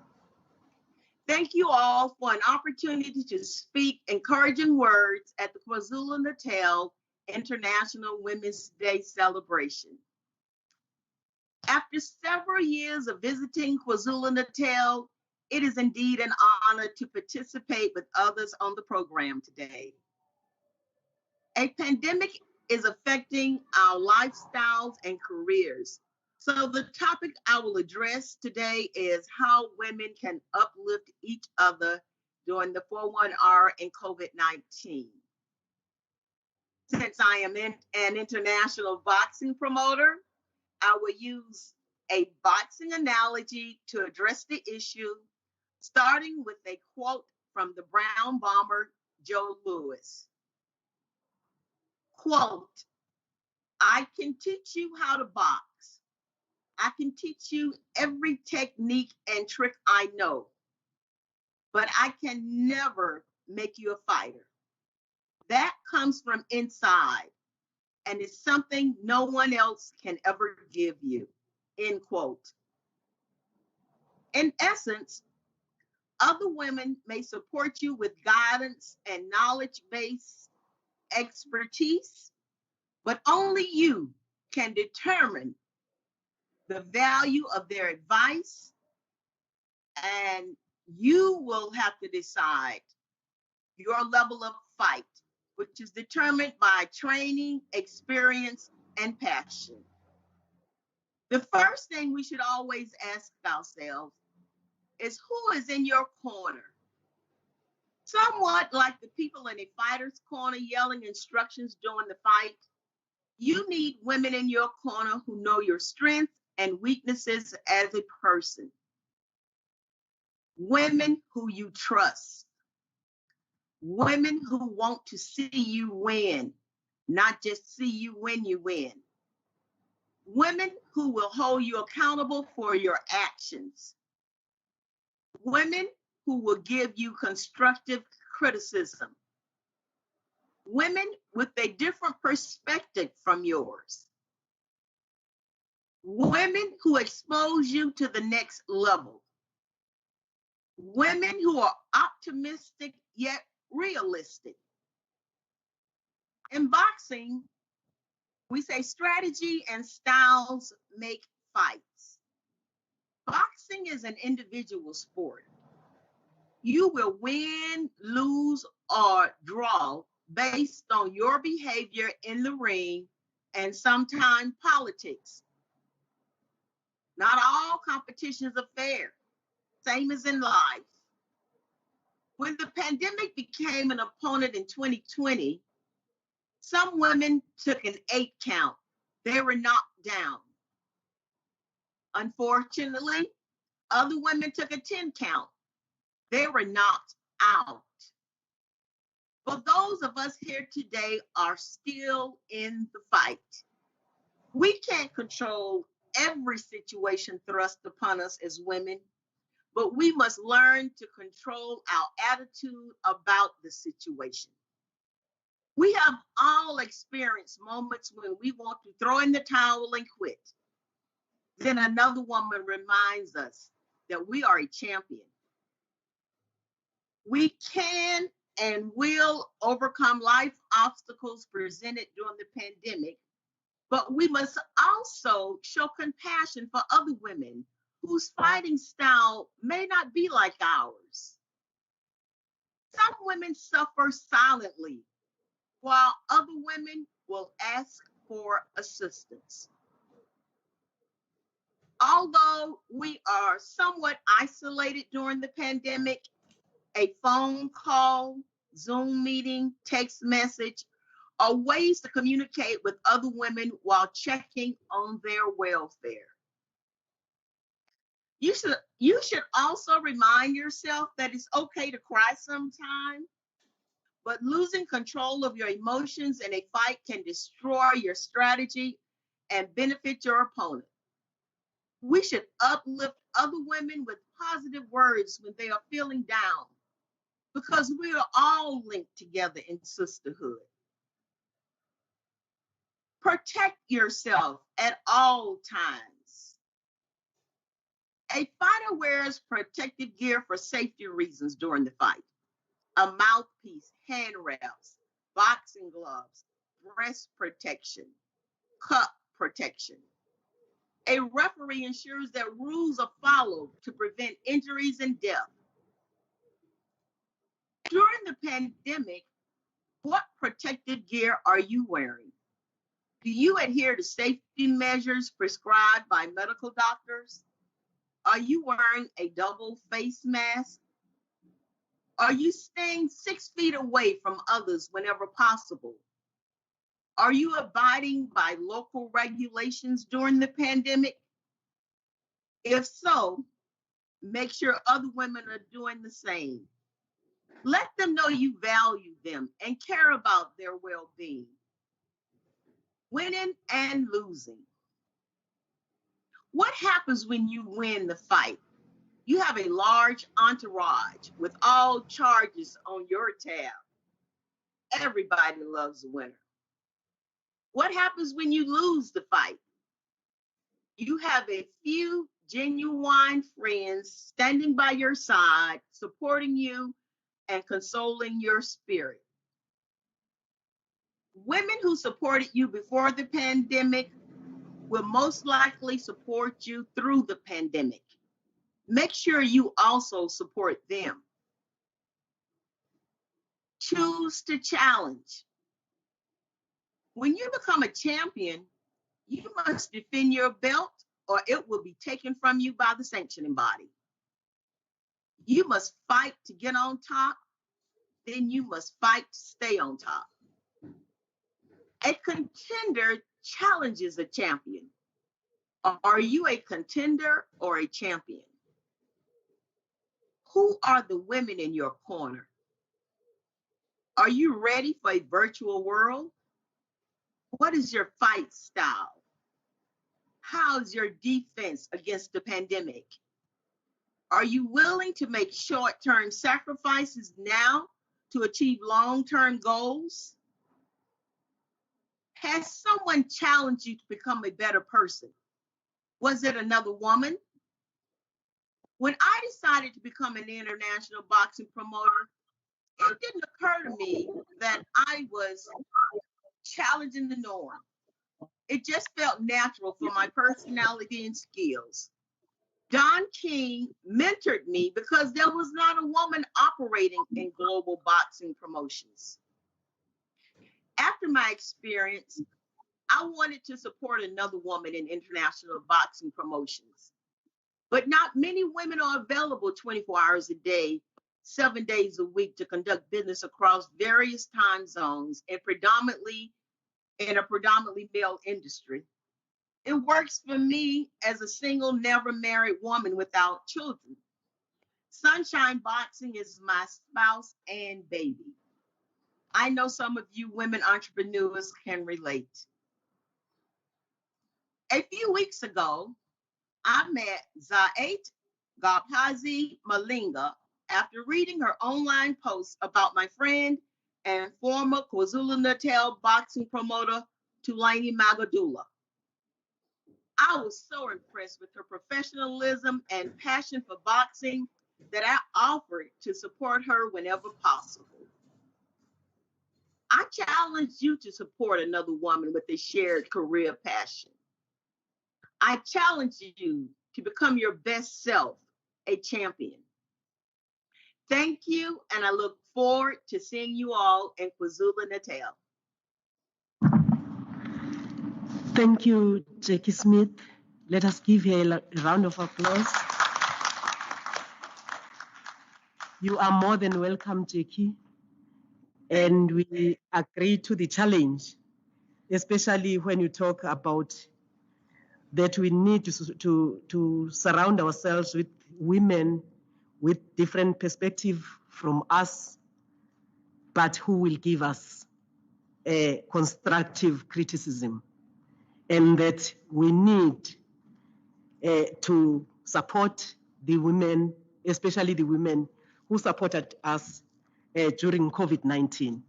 Speaker 6: Thank you all for an opportunity to speak encouraging words at the KwaZulu-Natal International Women's Day celebration. After several years of visiting KwaZulu-Natal, it is indeed an honor to participate with others on the program today. A pandemic is affecting our lifestyles and careers. So the topic I will address today is how women can uplift each other during the 41R and COVID-19. Since I am an international boxing promoter, I will use a boxing analogy to address the issue, starting with a quote from the Brown bomber, Joe Louis. Quote, "I can teach you how to box. I can teach you every technique and trick I know, but I can never make you a fighter. That comes from inside, and it's something no one else can ever give you." End quote. In essence, Other women may support you with guidance and knowledge-based expertise, but only you can determine the value of their advice, and you will have to decide your level of fight, which is determined by training, experience, and passion. The first thing we should always ask ourselves is, who is in your corner? Somewhat like the people in a fighter's corner yelling instructions during the fight, you need women in your corner who know your strengths and weaknesses as a person. Women who you trust. Women who want to see you win, not just see you when you win. Women who will hold you accountable for your actions. Women who will give you constructive criticism. Women with a different perspective from yours. Women who expose you to the next level. Women who are optimistic yet realistic. In boxing, we say strategy and styles make fights. Boxing is an individual sport. You will win, lose, or draw based on your behavior in the ring and sometimes politics. Not all competitions are fair, same as in life. When the pandemic became an opponent in 2020, some women took an 8 count. They were knocked down. Unfortunately, other women took a 10 count. They were knocked out. But those of us here today are still in the fight. We can't control every situation thrust upon us as women, but we must learn to control our attitude about the situation. We have all experienced moments when we want to throw in the towel and quit. Then another woman reminds us that we are a champion. We can and will overcome life obstacles presented during the pandemic, but we must also show compassion for other women whose fighting style may not be like ours. Some women suffer silently, while other women will ask for assistance. Although we are somewhat isolated during the pandemic, a phone call, Zoom meeting, text message are ways to communicate with other women while checking on their welfare. You should also remind yourself that it's okay to cry sometime, but losing control of your emotions in a fight can destroy your strategy and benefit your opponent. We should uplift other women with positive words when they are feeling down, because we are all linked together in sisterhood. Protect yourself at all times. A fighter wears protective gear for safety reasons during the fight. A mouthpiece, hand wraps, boxing gloves, breast protection, cup protection. A referee ensures that rules are followed to prevent injuries and death. During the pandemic, what protective gear are you wearing? Do you adhere to safety measures prescribed by medical doctors? Are you wearing a double face mask? Are you staying 6 feet away from others whenever possible? Are you abiding by local regulations during the pandemic? If so, make sure other women are doing the same. Let them know you value them and care about their well-being. Winning and losing. What happens when you win the fight? You have a large entourage with all charges on your tab. Everybody loves a winner. What happens when you lose the fight? You have a few genuine friends standing by your side, supporting you and consoling your spirit. Women who supported you before the pandemic will most likely support you through the pandemic. Make sure you also support them. Choose to challenge. When you become a champion, you must defend your belt or it will be taken from you by the sanctioning body. You must fight to get on top, then you must fight to stay on top. A contender challenges a champion. Are you a contender or a champion? Who are the women in your corner? Are you ready for a virtual world? What is your fight style? How's your defense against the pandemic? Are you willing to make short-term sacrifices now to achieve long-term goals? Has someone challenged you to become a better person? Was it another woman? When I decided to become an international boxing promoter, it didn't occur to me that I was challenging the norm. It just felt natural for my personality and skills. Don King mentored me because there was not a woman operating in global boxing promotions. After my experience, I wanted to support another woman in international boxing promotions. But not many women are available 24 hours a day, 7 days a week to conduct business across various time zones and predominantly in a predominantly male industry. It works for me as a single, never married woman without children. Sunshine Boxing is my spouse and baby. I know some of you women entrepreneurs can relate. A few weeks ago, I met Zaat Gabhazi Malinga after reading her online post about my friend and former KwaZulu-Natal boxing promoter, Tulani Magadula. I was so impressed with her professionalism and passion for boxing that I offered to support her whenever possible. I challenge you to support another woman with a shared career passion. I challenge you to become your best self, a champion. Thank you, and I look forward to seeing you all in KwaZulu-Natal.
Speaker 1: Thank you, Jackie Smith. Let us give her a round of applause. You are more than welcome, Jackie. And we agree to the challenge, especially when you talk about that we need to surround ourselves with women with different perspective from us, but who will give us a constructive criticism, and that we need to support the women, especially the women who supported us during COVID-19.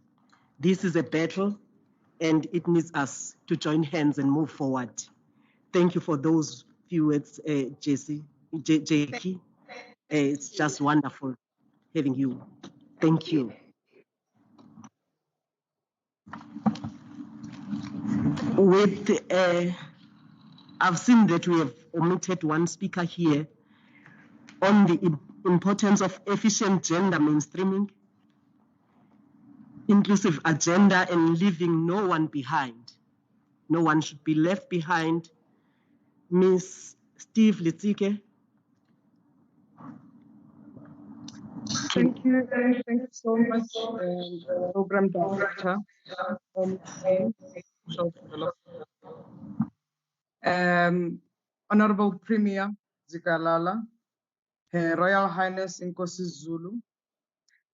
Speaker 1: This is a battle, and it needs us to join hands and move forward. Thank you for those few words, Jackie. It's just wonderful having you. Thank you. I've seen that we have omitted one speaker here on the importance of efficient gender mainstreaming, inclusive agenda, and leaving no one behind. No one should be left behind. Ms. Steve Litsike.
Speaker 7: Thank you so much, Program Director, Honorable Premier Zikalala, Her Royal Highness Nkosi Zulu,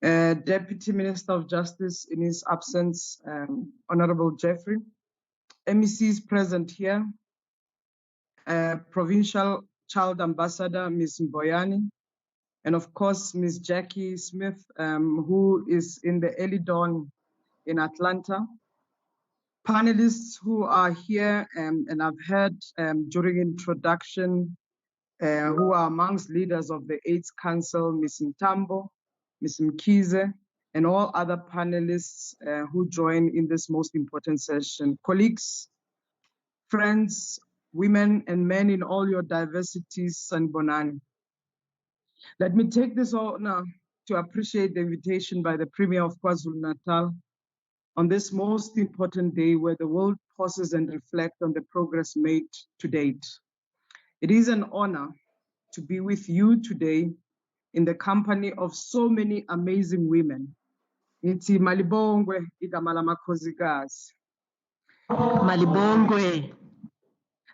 Speaker 7: Deputy Minister of Justice in his absence, Honorable Jeffrey, MECs present here, Provincial Child Ambassador, Ms. Mboyani, and of course, Ms. Jackie Smith, who is in the early dawn in Atlanta. Panelists who are here, and I've heard during introduction who are amongst leaders of the AIDS Council, Ms. Ntambo, Ms. Mkize, and all other panelists who join in this most important session. Colleagues, friends, women and men in all your diversities, Sanibonani. Let me take this honor to appreciate the invitation by the Premier of KwaZulu-Natal on this most important day where the world pauses and reflects on the progress made to date. It is an honor to be with you today in the company of so many amazing women. Ngithi malibongwe igama lamakhosikazi.
Speaker 1: Malibongwe.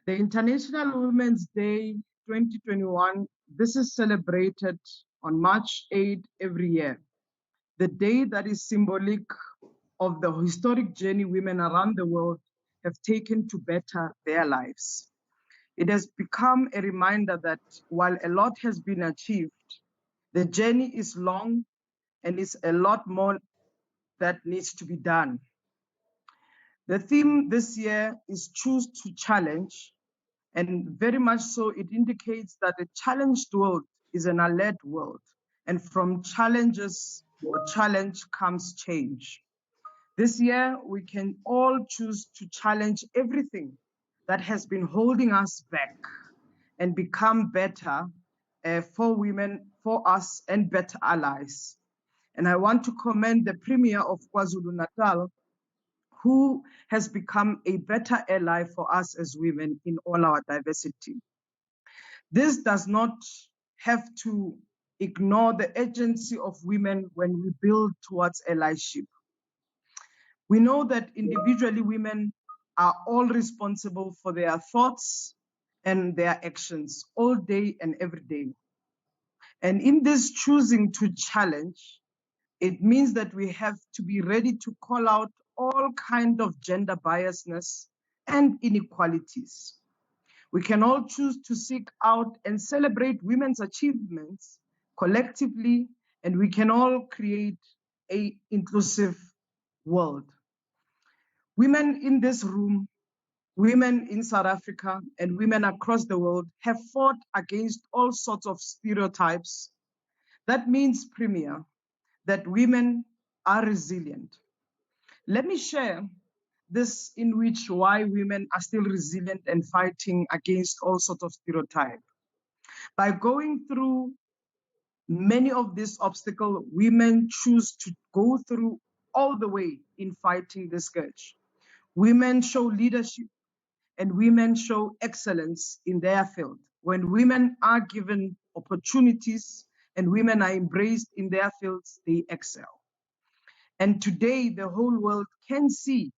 Speaker 7: The International Women's Day 2021, this is celebrated on March 8 every year. The day that is symbolic of the historic journey women around the world have taken to better their lives. It has become a reminder that while a lot has been achieved, the journey is long and is a lot more that needs to be done. The theme this year is Choose to Challenge, and very much so it indicates that a challenged world is an alert world, and from challenges or challenge comes change. This year, we can all choose to challenge everything that has been holding us back and become better for women, for us, and better allies. And I want to commend the Premier of KwaZulu-Natal, who has become a better ally for us as women in all our diversity. This does not have to ignore the agency of women when we build towards allyship. We know that individually women are all responsible for their thoughts and their actions all day and every day. And in this choosing to challenge, it means that we have to be ready to call out all kinds of gender biasness and inequalities. We can all choose to seek out and celebrate women's achievements collectively, and we can all create an inclusive world. Women in this room, women in South Africa, and women across the world have fought against all sorts of stereotypes. That means, Premier, that women are resilient. Let me share this in which why women are still resilient and fighting against all sorts of stereotypes. By going through many of these obstacles, women choose to go through all the way in fighting this scourge. Women show leadership and women show excellence in their field. When women are given opportunities and women are embraced in their fields, they excel. And today, the whole world can see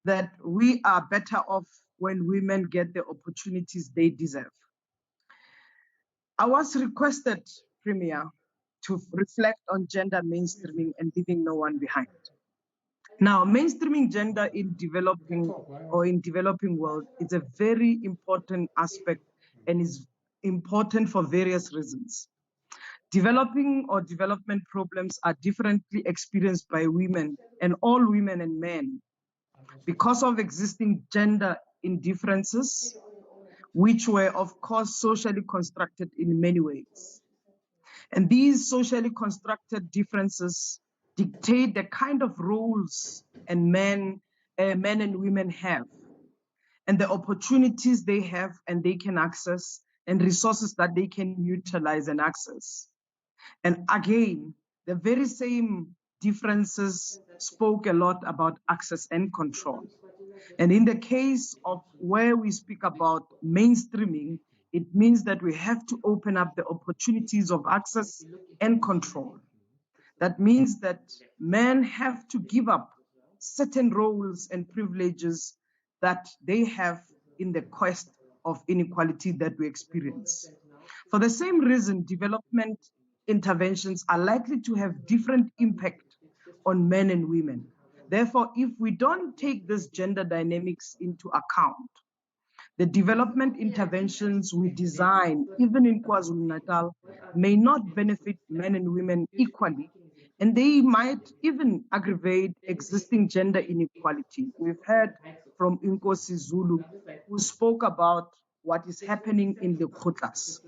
Speaker 7: that we are better off when women get the opportunities they deserve. I was requested, Premier, to reflect on gender mainstreaming and leaving no one behind. Now, mainstreaming gender in developing world is a very important aspect and is important for various reasons. Developing or development problems are differently experienced by women and all women and men because of existing gender indifferences, which were, of course, socially constructed in many ways. And these socially constructed differences dictate the kind of roles and men and women have, and the opportunities they have and they can access, and resources that they can utilize and access. And again, the very same differences spoke a lot about access and control. And in the case of where we speak about mainstreaming, it means that we have to open up the opportunities of access and control. That means that men have to give up certain roles and privileges that they have in the quest of inequality that we experience. For the same reason, development interventions are likely to have different impact on men and women. Therefore, if we don't take this gender dynamics into account, the development interventions we design, even in KwaZulu-Natal, may not benefit men and women equally, and they might even aggravate existing gender inequality. We've heard from Nkosi Zulu, who spoke about what is happening in the khotlas.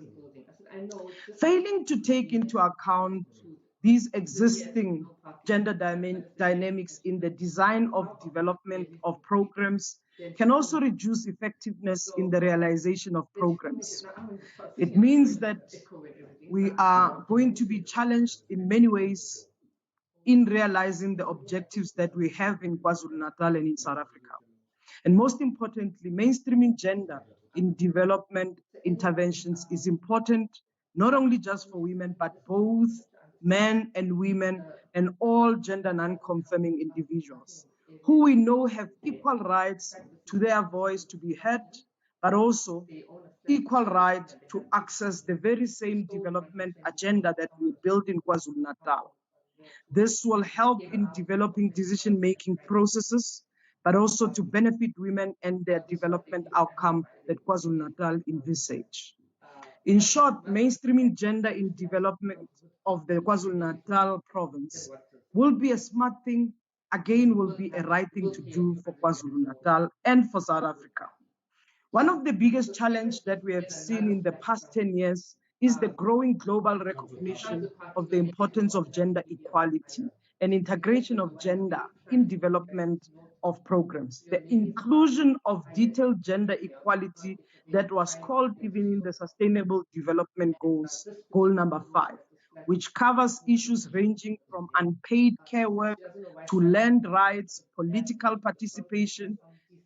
Speaker 7: Failing to take into account these existing gender dynamics in the design of development of programs can also reduce effectiveness in the realization of programs. It means that we are going to be challenged in many ways in realizing the objectives that we have in KwaZulu-Natal and in South Africa. And most importantly, mainstreaming gender in development interventions is important, not only just for women, but both men and women and all gender non-conforming individuals who we know have equal rights to their voice to be heard, but also equal right to access the very same development agenda that we built in KwaZulu-Natal. This will help in developing decision-making processes, but also to benefit women and their development outcome that KwaZulu-Natal envisage. In short, mainstreaming gender in development of the KwaZulu-Natal province will be a smart thing, again, will be a right thing to do for KwaZulu-Natal and for South Africa. One of the biggest challenges that we have seen in the past 10 years is the growing global recognition of the importance of gender equality and integration of gender in development of programs. The inclusion of detailed gender equality that was called even in the Sustainable Development Goals, goal number 5, which covers issues ranging from unpaid care work to land rights, political participation,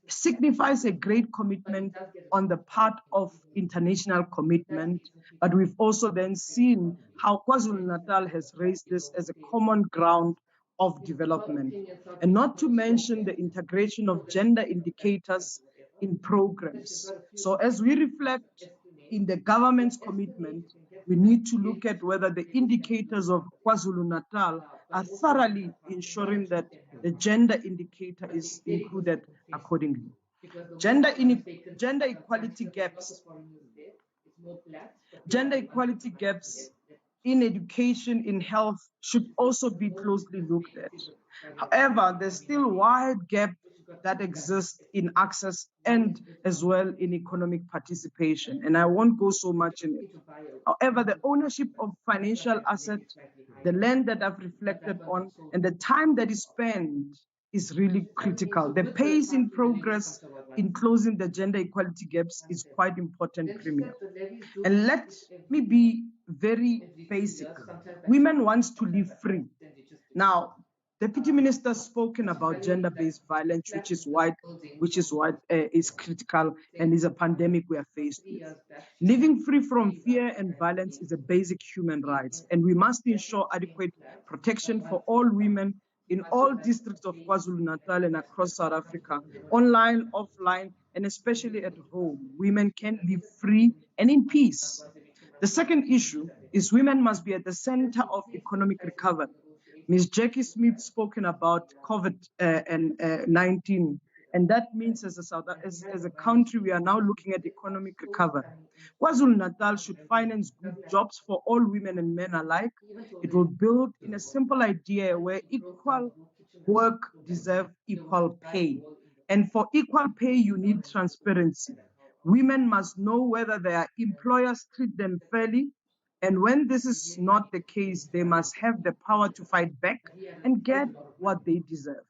Speaker 7: signifies a great commitment on the part of international commitment, but we've also then seen how KwaZulu-Natal has raised this as a common ground of development. And not to mention the integration of gender indicators in programs. So as we reflect in the government's commitment, we need to look at whether the indicators of KwaZulu-Natal are thoroughly ensuring that the gender indicator is included accordingly. Gender equality gaps in education, in health, should also be closely looked at. However, there's still a wide gap that exists in access and as well in economic participation, and I won't go so much in it. However, the ownership of financial assets, the land that I've reflected on, and the time that is spent is really critical. The pace in progress in closing the gender equality gaps is quite important, Premier. And let me be very basic. Women want to live free. Now, Deputy Minister has spoken about gender-based violence, which is what is critical and is a pandemic we are faced with. Living free from fear and violence is a basic human right, and we must ensure adequate protection for all women in all districts of KwaZulu-Natal and across South Africa, online, offline, and especially at home. Women can live free and in peace. The second issue is women must be at the center of economic recovery. Ms. Jackie Smith spoken about COVID-19, and that means as a country, we are now looking at economic recovery. KwaZulu-Natal should finance good jobs for all women and men alike. It will build in a simple idea where equal work deserves equal pay. And for equal pay, you need transparency. Women must know whether their employers treat them fairly, and when this is not the case, they must have the power to fight back and get what they deserve.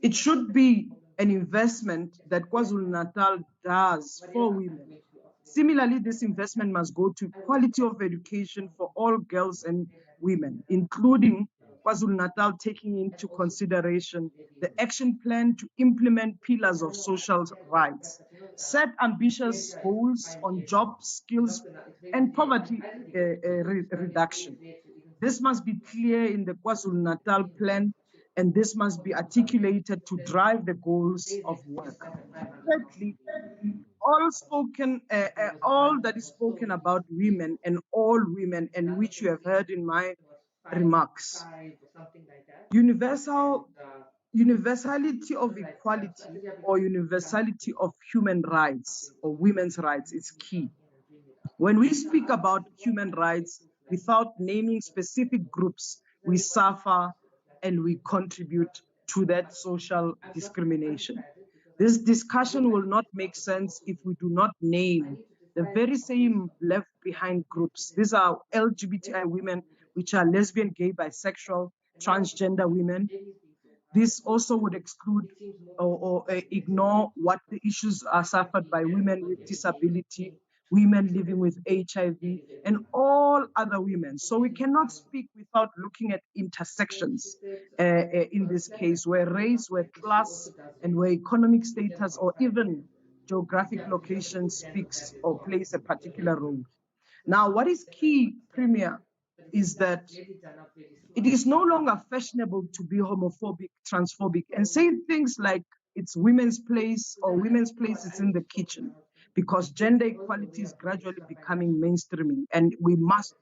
Speaker 7: It should be an investment that KwaZulu-Natal does for women. Similarly, this investment must go to quality of education for all girls and women, including KwaZulu-Natal taking into consideration the action plan to implement pillars of social rights, set ambitious goals on job skills and poverty reduction. This must be clear in the KwaZulu-Natal plan, and this must be articulated to drive the goals of work. Thirdly, all that is spoken about women and all women, and which you have heard in my remarks. Universality of equality or universality of human rights or women's rights is key. When we speak about human rights without naming specific groups, we suffer and we contribute to that social discrimination. This discussion will not make sense if we do not name the very same left behind groups. These are LGBTI women, which are lesbian, gay, bisexual, transgender women. This also would exclude or ignore what the issues are suffered by women with disability, women living with HIV, and all other women. So we cannot speak without looking at intersections in this case, where race, where class, and where economic status, or even geographic location speaks or plays a particular role. Now, what is key, Premier, is that it is no longer fashionable to be homophobic, transphobic, and say things like it's women's place or women's place is in the kitchen, because gender equality is gradually becoming mainstreaming, and we must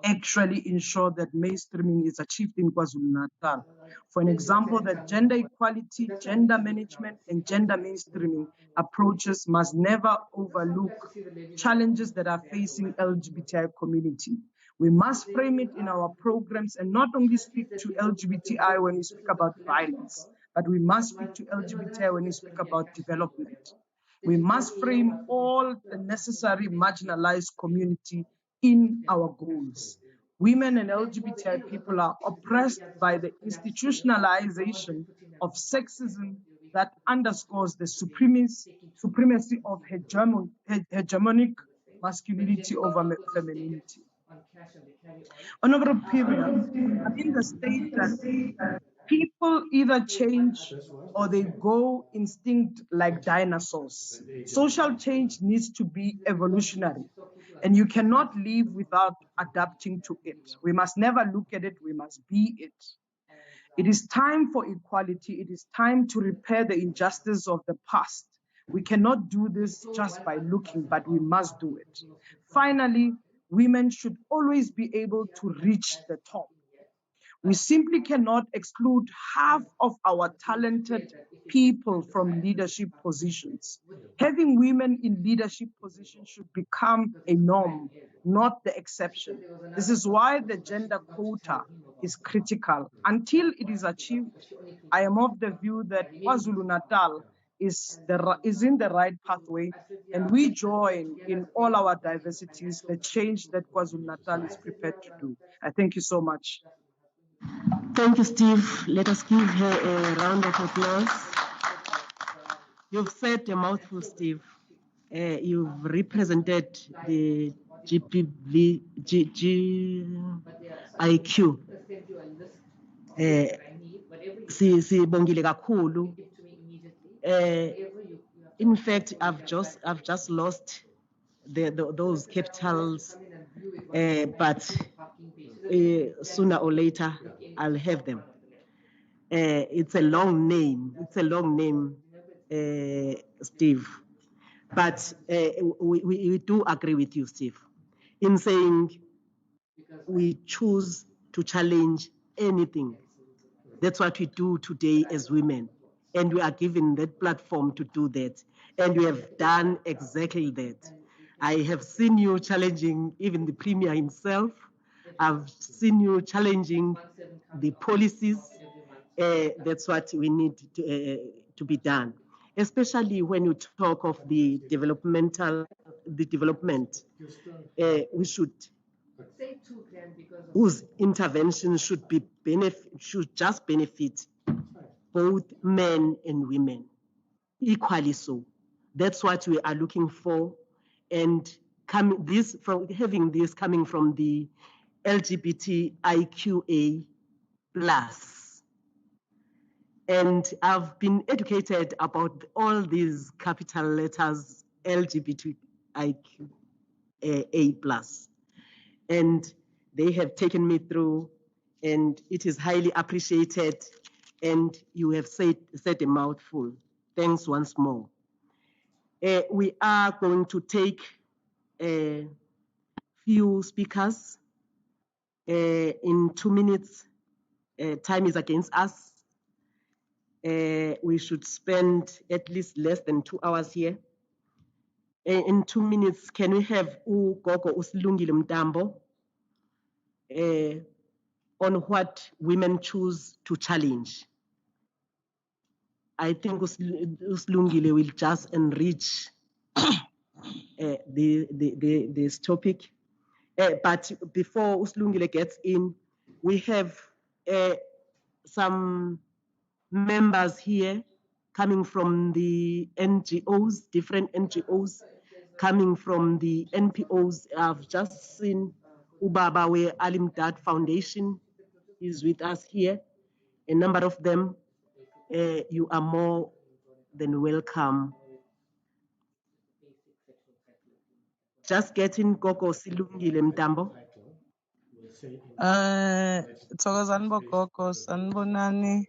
Speaker 7: actually ensure that mainstreaming is achieved in KwaZulu-Natal. For an example, that gender equality, gender management, and gender mainstreaming approaches must never overlook challenges that are facing LGBTI community. We must frame it in our programs and not only speak to LGBTI when we speak about violence, but we must speak to LGBTI when we speak about development. We must frame all the necessary marginalized community in our goals. Women and LGBTI people are oppressed by the institutionalization of sexism that underscores the supremacy of hegemonic masculinity over femininity. Honorable Premier, I'm in the state that people either change or they go extinct like dinosaurs. Social change needs to be evolutionary, and you cannot live without adapting to it. We must never look at it, we must be it. It is time for equality. It is time to repair the injustice of the past. We cannot do this just by looking, but we must do it. Finally, women should always be able to reach the top. We simply cannot exclude half of our talented people from leadership positions. Having women in leadership positions should become a norm, not the exception. This is why the gender quota is critical. Until it is achieved, I am of the view that KwaZulu-Natal is in the right pathway, and we join in all our diversities the change that KwaZulu-Natal is prepared to do. I thank you so much.
Speaker 1: Thank you, Steve. Let us give her a round of applause. You've said a mouthful, Steve. You've represented the GIQ. Sibongile kakhulu. In fact, I've just lost those capitals, but sooner or later I'll have them. It's a long name. It's a long name, Steve. But we do agree with you, Steve, in saying we choose to challenge anything. That's what we do today as women. And we are given that platform to do that. And we have done exactly that. I have seen you challenging even the Premier himself. I've seen you challenging the policies. That's what we need to be done, especially when you talk of the development. We should, whose intervention should just benefit both men and women equally so. That's what we are looking for, and having this coming from the LGBTIQA plus. And I've been educated about all these capital letters, LGBTIQA plus. And they have taken me through, and it is highly appreciated. And you have said a mouthful. Thanks once more. We are going to take a few speakers in 2 minutes. Time is against us. We should spend at least less than 2 hours here. In 2 minutes, can we have Gogo Usilungile Mtambo on what women choose to challenge? I think Uslungile will just enrich this topic. But before Uslungile gets in, we have some members here coming from the NGOs, different NGOs, coming from the NPOs. I've just seen Ubabawe Alimdad Foundation is with us here. A number of them, you are more than welcome. Just getting Koko Silungile Mtambo.
Speaker 7: Thokozani bogogo, sanibonani.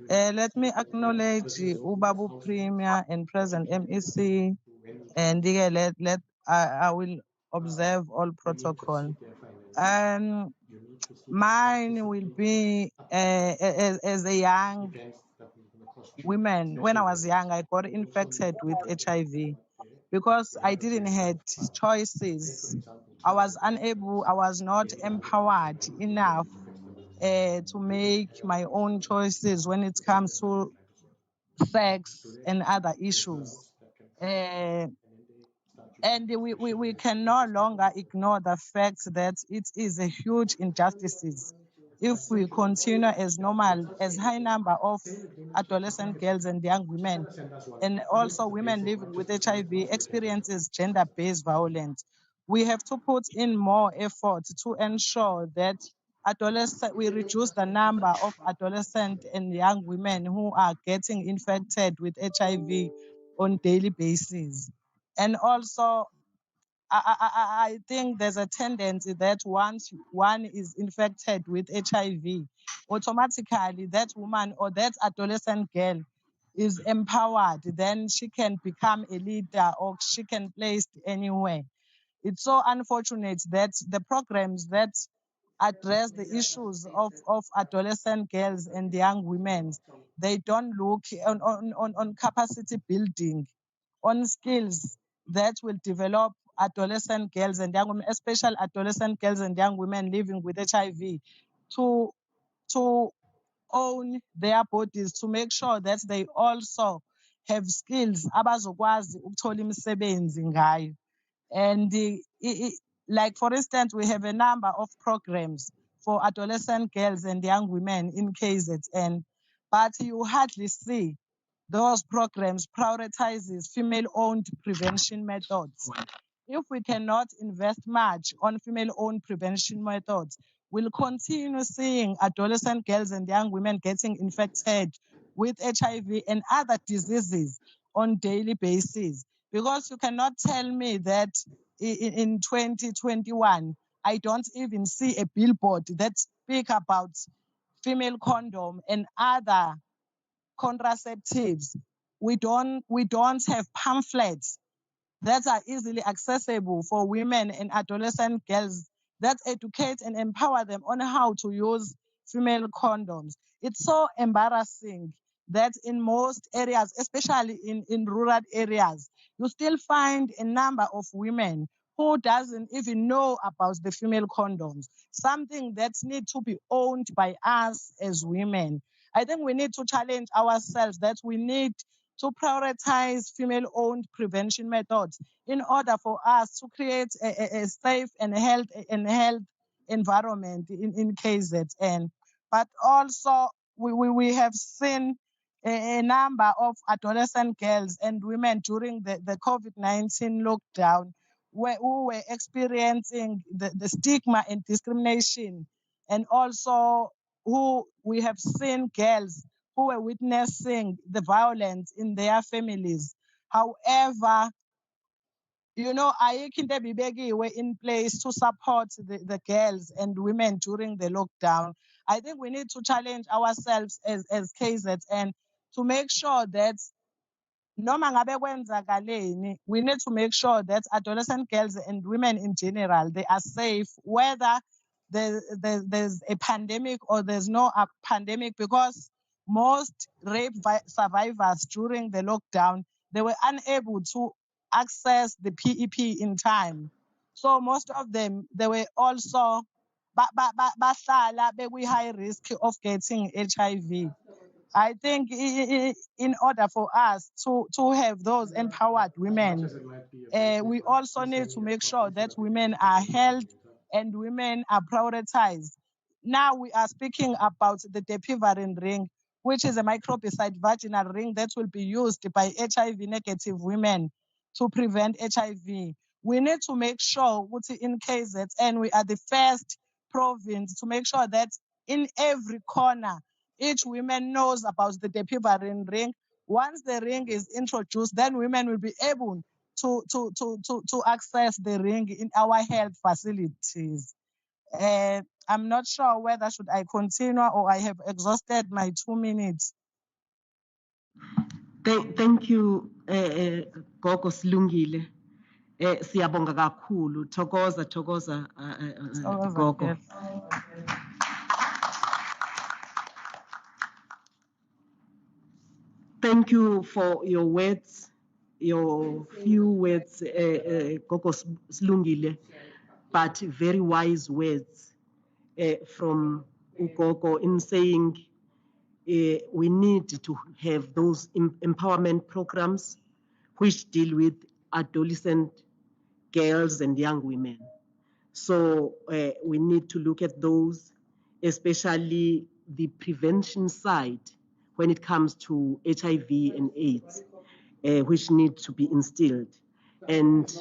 Speaker 7: Let me acknowledge Ubabu Premier and President MEC, and I will observe all protocol. Mine will be as a young woman. When I was young, I got infected with HIV because I didn't have choices. I was unable, I was not empowered enough to make my own choices when it comes to sex and other issues. And we can no longer ignore the fact that it is a huge injustice if we continue as normal, as high number of adolescent girls and young women, and also women living with HIV experiences gender-based violence. We have to put in more effort to ensure that we reduce the number of adolescent and young women who are getting infected with HIV on daily basis. And also, I think there's a tendency that once one is infected with HIV, automatically that woman or that adolescent girl is empowered, then she can become a leader or she can place anywhere. It's so unfortunate that the programs that address the issues of adolescent girls and young women, they don't look on capacity building, on skills that will develop adolescent girls and young women, especially adolescent girls and young women living with HIV, to own their bodies, to make sure that they also have skills abazokwazi ukuthola imisebenzi ngayo. And like, for instance, we have a number of programs for adolescent girls and young women in KZN, but you hardly see those programs prioritizes female-owned prevention methods. If we cannot invest much on female-owned prevention methods, we'll continue seeing adolescent girls and young women getting infected with HIV and other diseases on daily basis. Because you cannot tell me that in 2021, I don't even see a billboard that speak about female condom and other contraceptives. We don't have pamphlets that are easily accessible for women and adolescent girls that educate and empower them on how to use female condoms. It's so embarrassing that in most areas, especially in rural areas, you still find a number of women who doesn't even know about the female condoms, something that needs to be owned by us as women. I think we need to challenge ourselves that we need to prioritize female-owned prevention methods in order for us to create a safe and health environment in KZN. But also, we have seen a number of adolescent girls and women during the COVID-19 lockdown who were experiencing the stigma and discrimination, and also who we have seen girls who were witnessing the violence in their families. However, ayikho into ebibekiwe in place to support the girls and women during the lockdown. I think we need to challenge ourselves as KZN to make sure that noma ngabe kwenzakaleni, we need to make sure that adolescent girls and women in general, they are safe, whether there's a pandemic or there's no pandemic, because most rape survivors during the lockdown, they were unable to access the PEP in time. So most of them, they were also bahlala bekwi high risk of getting HIV.
Speaker 8: I think in order for us to have those empowered women, we also need to make sure that women are held and women are prioritized. Now we are speaking about the depivarin ring, which is a microbicide vaginal ring that will be used by HIV negative women to prevent HIV. We need to make sure, in KZN, we are the first province to make sure that in every corner, each woman knows about the depivarin ring. Once the ring is introduced, then women will be able to access the ring in our health facilities. I'm not sure whether should I continue or I have exhausted my 2 minutes.
Speaker 1: Thank you, Gogo Silungile. Siyabonga kakhulu. Thokoza, Gogo. Thank you for your words, your few words, Gogo Silungile, but very wise words from Ugogo in saying we need to have those empowerment programs which deal with adolescent girls and young women. So we need to look at those, especially the prevention side when it comes to HIV and AIDS, which need to be instilled. And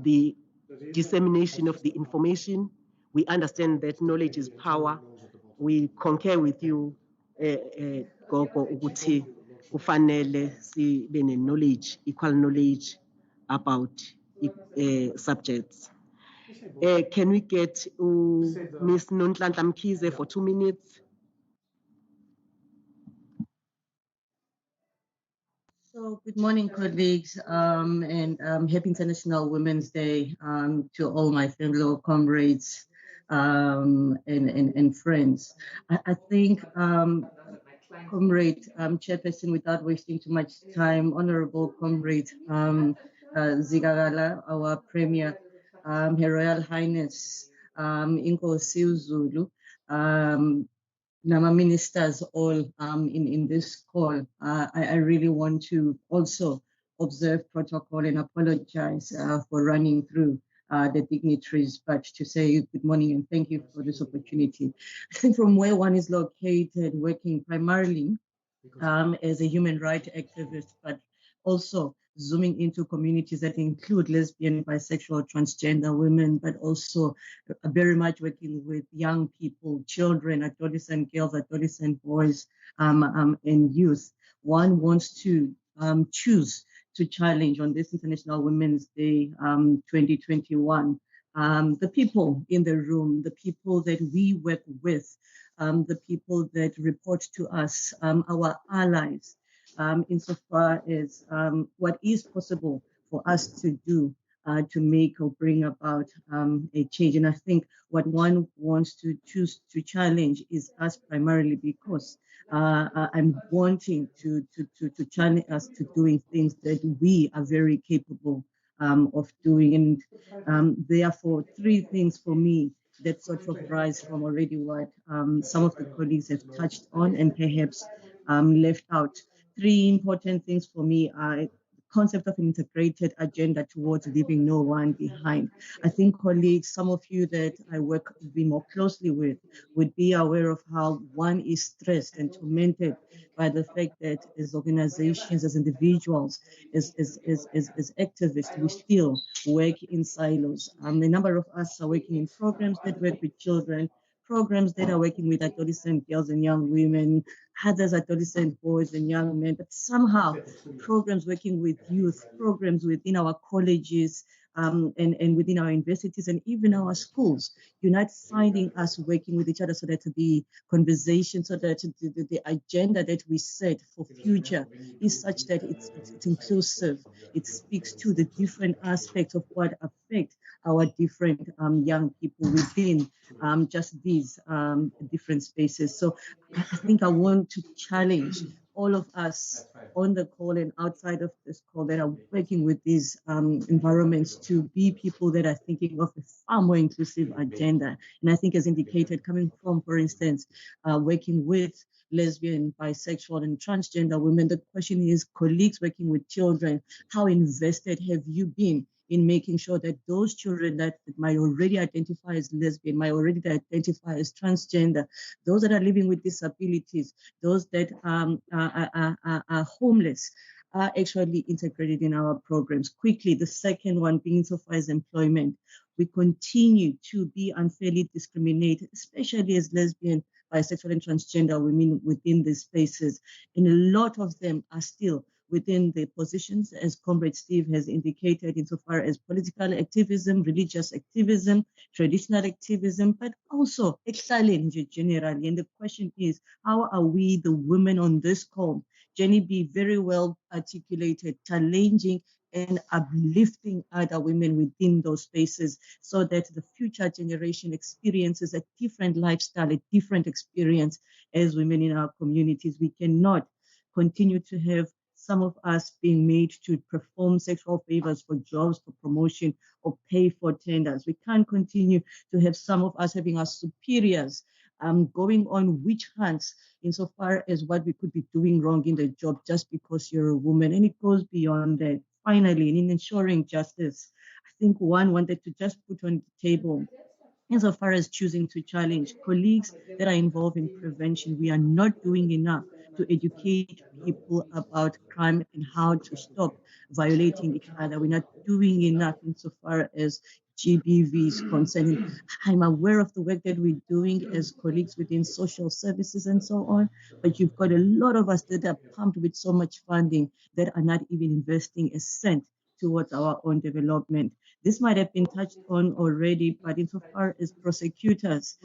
Speaker 1: the dissemination of the information, we understand that knowledge is power. We concur with you, Gogo, ukuthi kufanele sibe knowledge, equal knowledge about subjects. Can we get Ms. Nonhlanhla Mkhize for 2 minutes?
Speaker 9: So good morning, colleagues, and happy International Women's Day to all my fellow comrades and friends. I think, Comrade Chairperson, without wasting too much time, Honorable Comrade Zigagala, our Premier, Her Royal Highness Inkosi Zulu, Nama ministers all in this call. I really want to also observe protocol and apologize for running through the dignitaries, but to say good morning and thank you for this opportunity. I think from where one is located, working primarily as a human rights activist, but also zooming into communities that include lesbian, bisexual, transgender women, but also very much working with young people, children, adolescent girls, adolescent boys, and youth. One wants to choose to challenge on this International Women's Day 2021. The people in the room, the people that we work with, the people that report to us, our allies, insofar as what is possible for us to do to make or bring about a change. And I think what one wants to choose to challenge is us primarily because I'm wanting to challenge us to doing things that we are very capable of doing. And therefore, 3 things for me that sort of rise from already what some of the colleagues have touched on and perhaps left out. 3 important things for me are the concept of an integrated agenda towards leaving no one behind. I think colleagues, some of you that I work more closely with would be aware of how one is stressed and tormented by the fact that as organizations, as individuals, as activists, we still work in silos. A number of us are working in programs that work with children, programs that are working with adolescent girls and young women, others adolescent boys and young men, but somehow programs working with youth, programs within our colleges, and within our universities and even our schools, you're not finding us working with each other so that the conversation, so that the agenda that we set for future is such that it's inclusive. It speaks to the different aspects of what affect our different young people within just these different spaces. So I think I want to challenge all of us on the call and outside of this call that are working with these environments to be people that are thinking of a far more inclusive agenda. And I think, as indicated, coming from, for instance, working with lesbian, bisexual, and transgender women, the question is, colleagues working with children, how invested have you been in making sure that those children that might already identify as lesbian, might already identify as transgender, those that are living with disabilities, those that are homeless, are actually integrated in our programs. Quickly, the second one being insofar as employment. We continue to be unfairly discriminated, especially as lesbian, bisexual, and transgender women within these spaces. And a lot of them are still within the positions, as Comrade Steve has indicated, insofar as political activism, religious activism, traditional activism, but also excelling generally. And the question is, how are we, the women on this call, Jenny B very well articulated, challenging and uplifting other women within those spaces so that the future generation experiences a different lifestyle, a different experience as women in our communities. We cannot continue to have some of us being made to perform sexual favors for jobs, for promotion, or pay for tenders. We can't continue to have some of us having our superiors going on witch hunts insofar as what we could be doing wrong in the job just because you're a woman. And it goes beyond that. Finally, in ensuring justice, I think one wanted to just put on the table, insofar as choosing to challenge colleagues that are involved in prevention, we are not doing enough to educate people about crime and how to stop violating each other. We're not doing enough insofar as GBV is concerned. I'm aware of the work that we're doing as colleagues within social services and so on, but you've got a lot of us that are pumped with so much funding that are not even investing a cent towards our own development. This might have been touched on already, but insofar as prosecutors,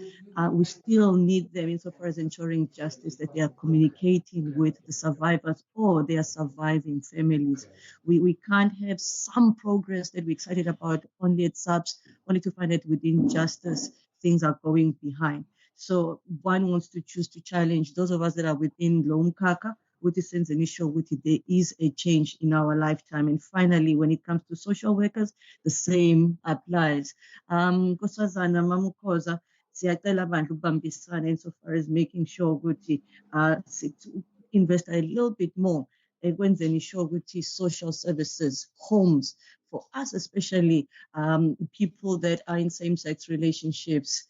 Speaker 9: we still need them insofar as ensuring justice, that they are communicating with the survivors or their surviving families. We can't have some progress that we're excited about only at subs, only to find that within justice, things are going behind. So one wants to choose to challenge those of us that are within Lomkaka, with sense an issue with it, there is a change in our lifetime. And finally, when it comes to social workers, the same applies. Nkosazana Mamukoza, siyacela abantu ukubambisana insofar as making sure ukuthi invest a little bit more ekwenzeni sure ukuthi social services, homes, for us especially, people that are in same-sex relationships,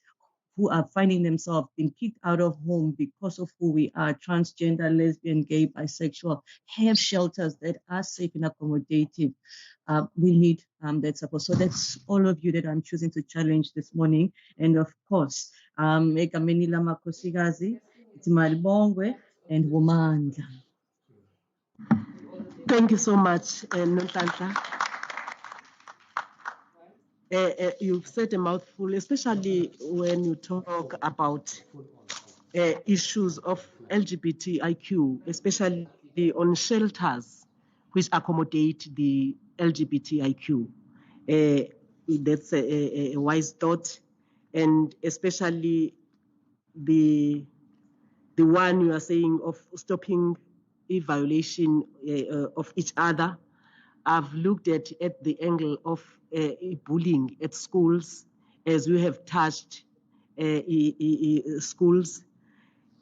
Speaker 9: who are finding themselves being kicked out of home because of who we are, transgender, lesbian, gay, bisexual, have shelters that are safe and accommodative. We need that support. So that's all of you that I'm choosing to challenge this morning. And of course, Egameni Lama Kosigazi, Malibongwe, and Womanda.
Speaker 1: Thank you so much, Nonhlanhla. You've said a mouthful, especially when you talk about issues of LGBTIQ, especially on shelters which accommodate the LGBTIQ. That's a wise thought, and especially the one you are saying of stopping a violation of each other. I've looked at the angle of bullying at schools, as we have touched schools.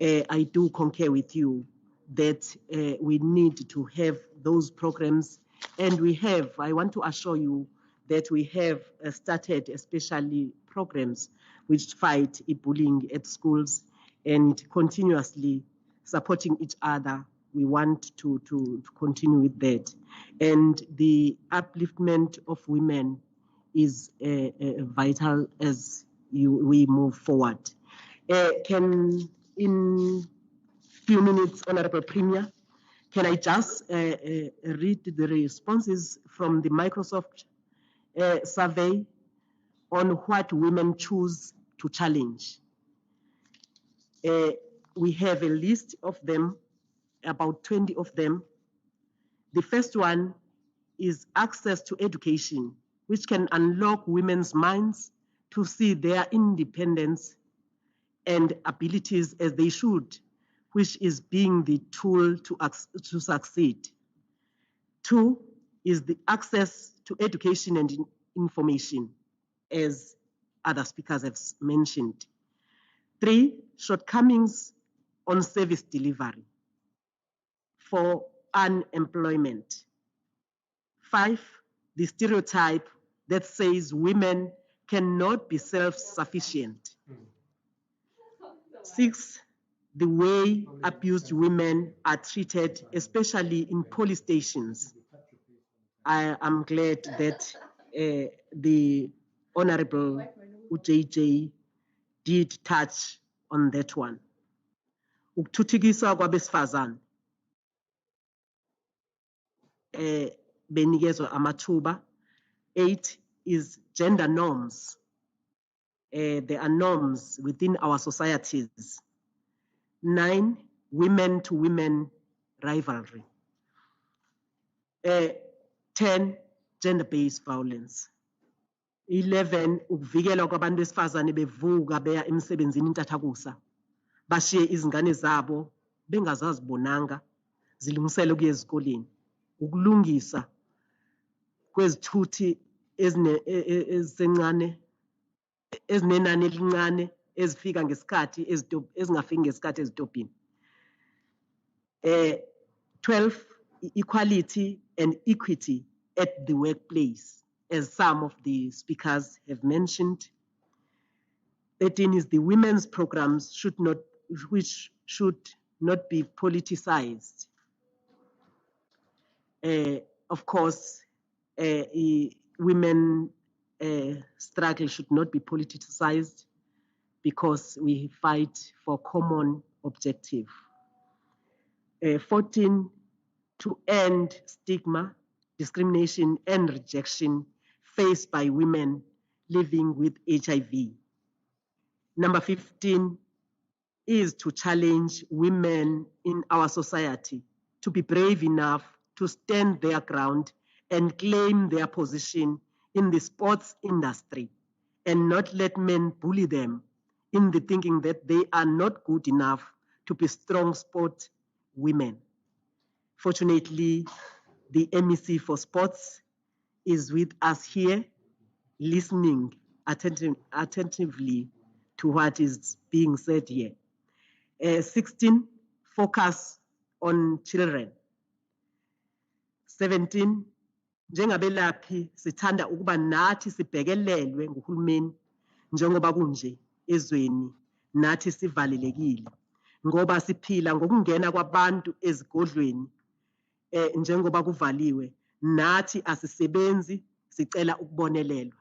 Speaker 1: I do concur with you that we need to have those programs, and we have. I want to assure you that we have started especially programs which fight bullying at schools and continuously supporting each other. We want to continue with that. And the upliftment of women is vital as we move forward. In few minutes, Honorable Premier, can I just read the responses from the Microsoft survey on what women choose to challenge? We have a list of them, about 20 of them. The first one is access to education, which can unlock women's minds to see their independence and abilities as they should, which is being the tool to succeed. 2 is the access to education and information, as other speakers have mentioned. 3, shortcomings on service delivery. 4, unemployment. 5, the stereotype that says women cannot be self-sufficient. 6, the way abused women are treated, especially in police stations. I am glad that the Honorable UJJ did touch on that one. Ukuthuthukiswa kwabesifazane benikezwa amathuba. 8 is gender norms. There are norms within our societies. 9, women to women rivalry. 10, gender-based violence. 11, ukuvikelwa kwabantu besifazane bevuka beya emsebenzini intathakusa. Bashiye izingane zabo bengazazibonanga zilungisele ukuya ezikoleni. Ukulungisa kwezithuthi ezisencane ezinenani elincane ezifika ngesikhathi ezingafiki ngesikhathi ezitobhini. 12, equality and equity at the workplace, as some of the speakers have mentioned. 13 is the women's programs which should not be politicized. Of course, women struggle should not be politicized because we fight for common objective. 14, to end stigma, discrimination, and rejection faced by women living with HIV. Number 15 is to challenge women in our society to be brave enough to stand their ground and claim their position in the sports industry and not let men bully them in the thinking that they are not good enough to be strong sport women. Fortunately, the MEC for Sports is with us here, listening attentively to what is being said here. 16, focus on children. 17, njengabelaphi sithanda ukuba nathi sibhekelelwe nguhulumeni njengoba kunje ezweni nathi sivalelekile ngoba siphila ngokungena kwabantu ezigodlweni njengoba kuvaliwe nathi asisebenzi sicela ukubonelelwa.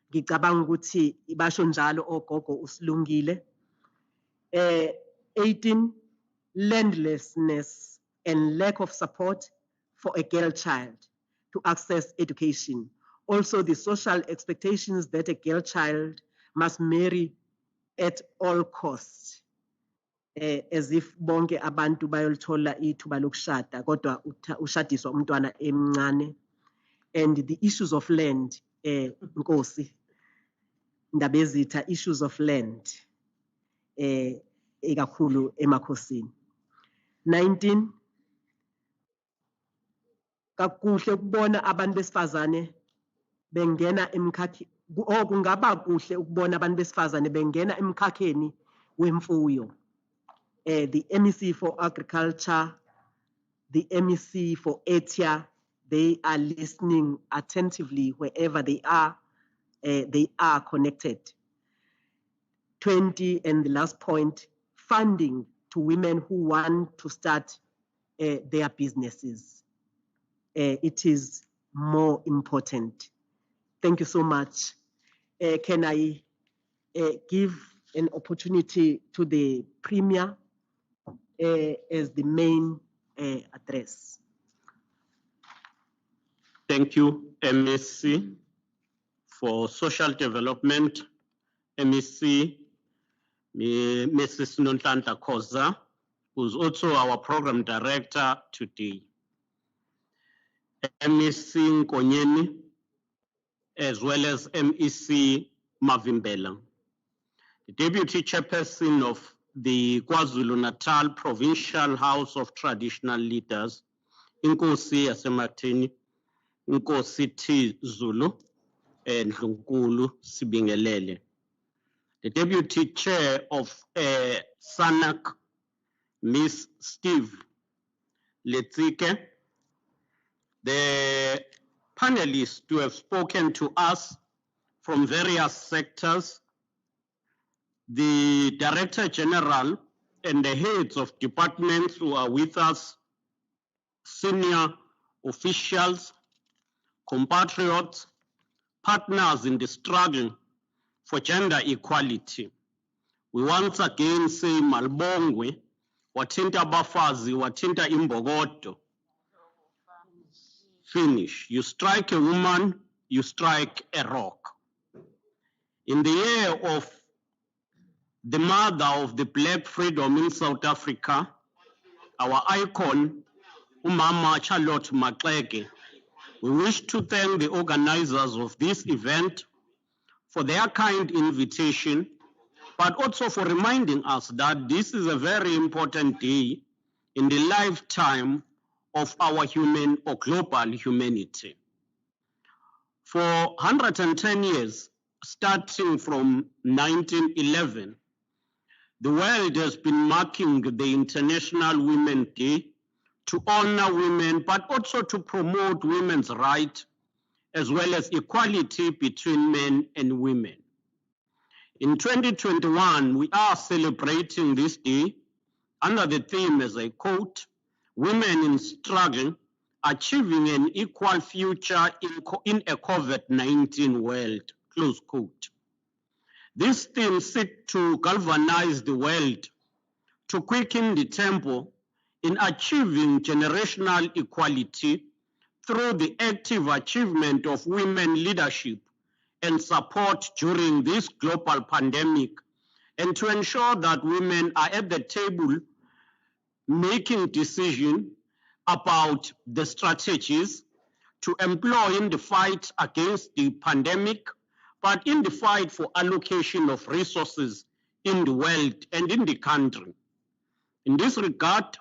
Speaker 1: Ngicabanga ukuthi basho njalo ogogo usilungile. 18, landlessness and lack of support for a girl child to access education. Also, the social expectations that a girl child must marry at all costs, as if bonke abantu bayolithola ithuba lokushada kodwa ushadiswa umntwana emncane. And the issues of land, Nkosi Ndabezitha, issues of land ikakhulu emakhosini. 19, kakuhle ukubona abantu besifazane bengena kungaba kuhle ukubona abantu besifazane bengena emkhakheni wemfuyo. The MEC for Agriculture, the MEC for ETIA, they are listening attentively wherever they are connected. 20, and the last point, funding to women who want to start their businesses. It is more important. Thank you so much. Can I give an opportunity to the Premier as the main address?
Speaker 10: Thank you, MEC for Social Development, MEC Mrs. Nonhlanhla Khoza, who's also our Program Director today. MEC Nkonyeni, as well as MEC Mavimbela, the Deputy Chairperson of the KwaZulu-Natal Provincial House of Traditional Leaders, Inkosi Yasemathini, Inkosi T. Zulu, and Ndlunkulu Sibingelele. The Deputy Chair of SANAC, Ms. Steve Letsike, the panelists who have spoken to us from various sectors, the Director General and the heads of departments who are with us, senior officials, compatriots, partners in the struggle for gender equality. We once again say malbongwe, wathinta abafazi, wathinta imbokodo. Finish. You strike a woman, you strike a rock. In the year of the mother of the black freedom in South Africa, our icon, Umama Charlotte Maxeke, we wish to thank the organizers of this event for their kind invitation, but also for reminding us that this is a very important day in the lifetime of our human or global humanity. For 110 years, starting from 1911, the world has been marking the International Women's Day to honor women, but also to promote women's rights, as well as equality between men and women. In 2021, we are celebrating this day under the theme, as I quote, Women in Struggle, Achieving an Equal Future in a COVID-19 World, close quote. This theme seeks to galvanize the world to quicken the tempo in achieving generational equality through the active achievement of women leadership and support during this global pandemic, and to ensure that women are at the table making decisions about the strategies to employ in the fight against the pandemic, but in the fight for allocation of resources in the world and in the country. In this regard,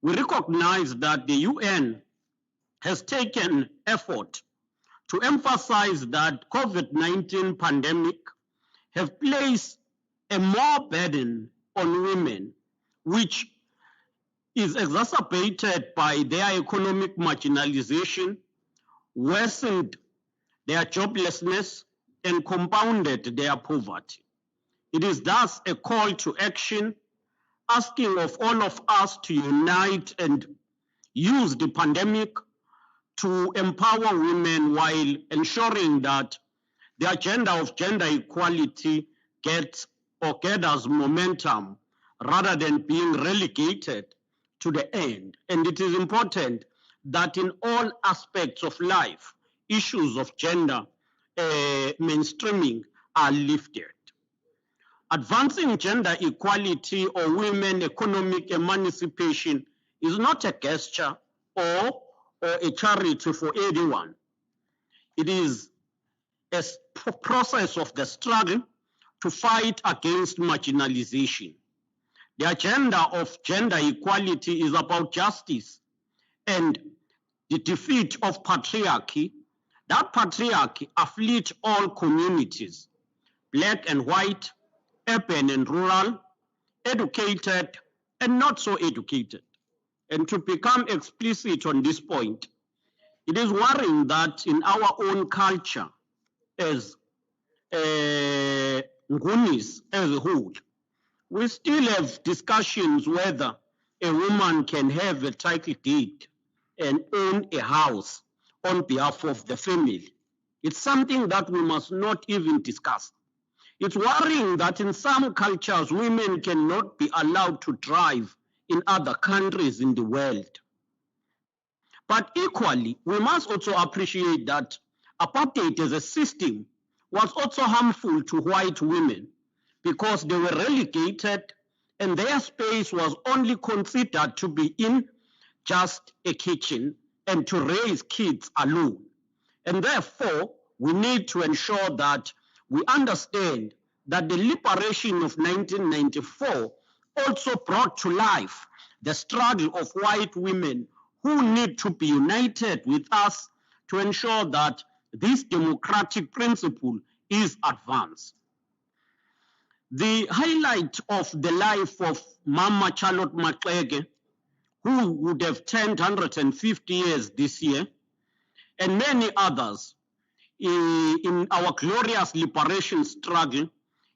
Speaker 10: we recognize that the UN has taken effort to emphasize that COVID-19 pandemic have placed a more burden on women, which is exacerbated by their economic marginalization, worsened their joblessness, and compounded their poverty. It is thus a call to action, asking of all of us to unite and use the pandemic to empower women while ensuring that the agenda of gender equality gathers momentum rather than being relegated to the end. And it is important that in all aspects of life, issues of gender mainstreaming are lifted. Advancing gender equality or women economic emancipation is not a gesture or a charity for anyone. It is a process of the struggle to fight against marginalization. The agenda of gender equality is about justice and the defeat of patriarchy. That patriarchy afflicts all communities, black and white, urban and rural, educated and not so educated. And to become explicit on this point, it is worrying that in our own culture, as Ngunis as a whole, we still have discussions whether a woman can have a title deed and own a house on behalf of the family. It's something that we must not even discuss. It's worrying that in some cultures, women cannot be allowed to drive in other countries in the world. But equally, we must also appreciate that apartheid as a system was also harmful to white women because they were relegated and their space was only considered to be in just a kitchen and to raise kids alone. And therefore, we need to ensure that we understand that the liberation of 1994 also brought to life the struggle of white women who need to be united with us to ensure that this democratic principle is advanced. The highlight of the life of Mama Charlotte Maxeke, who would have turned 150 years this year, and many others in our glorious liberation struggle,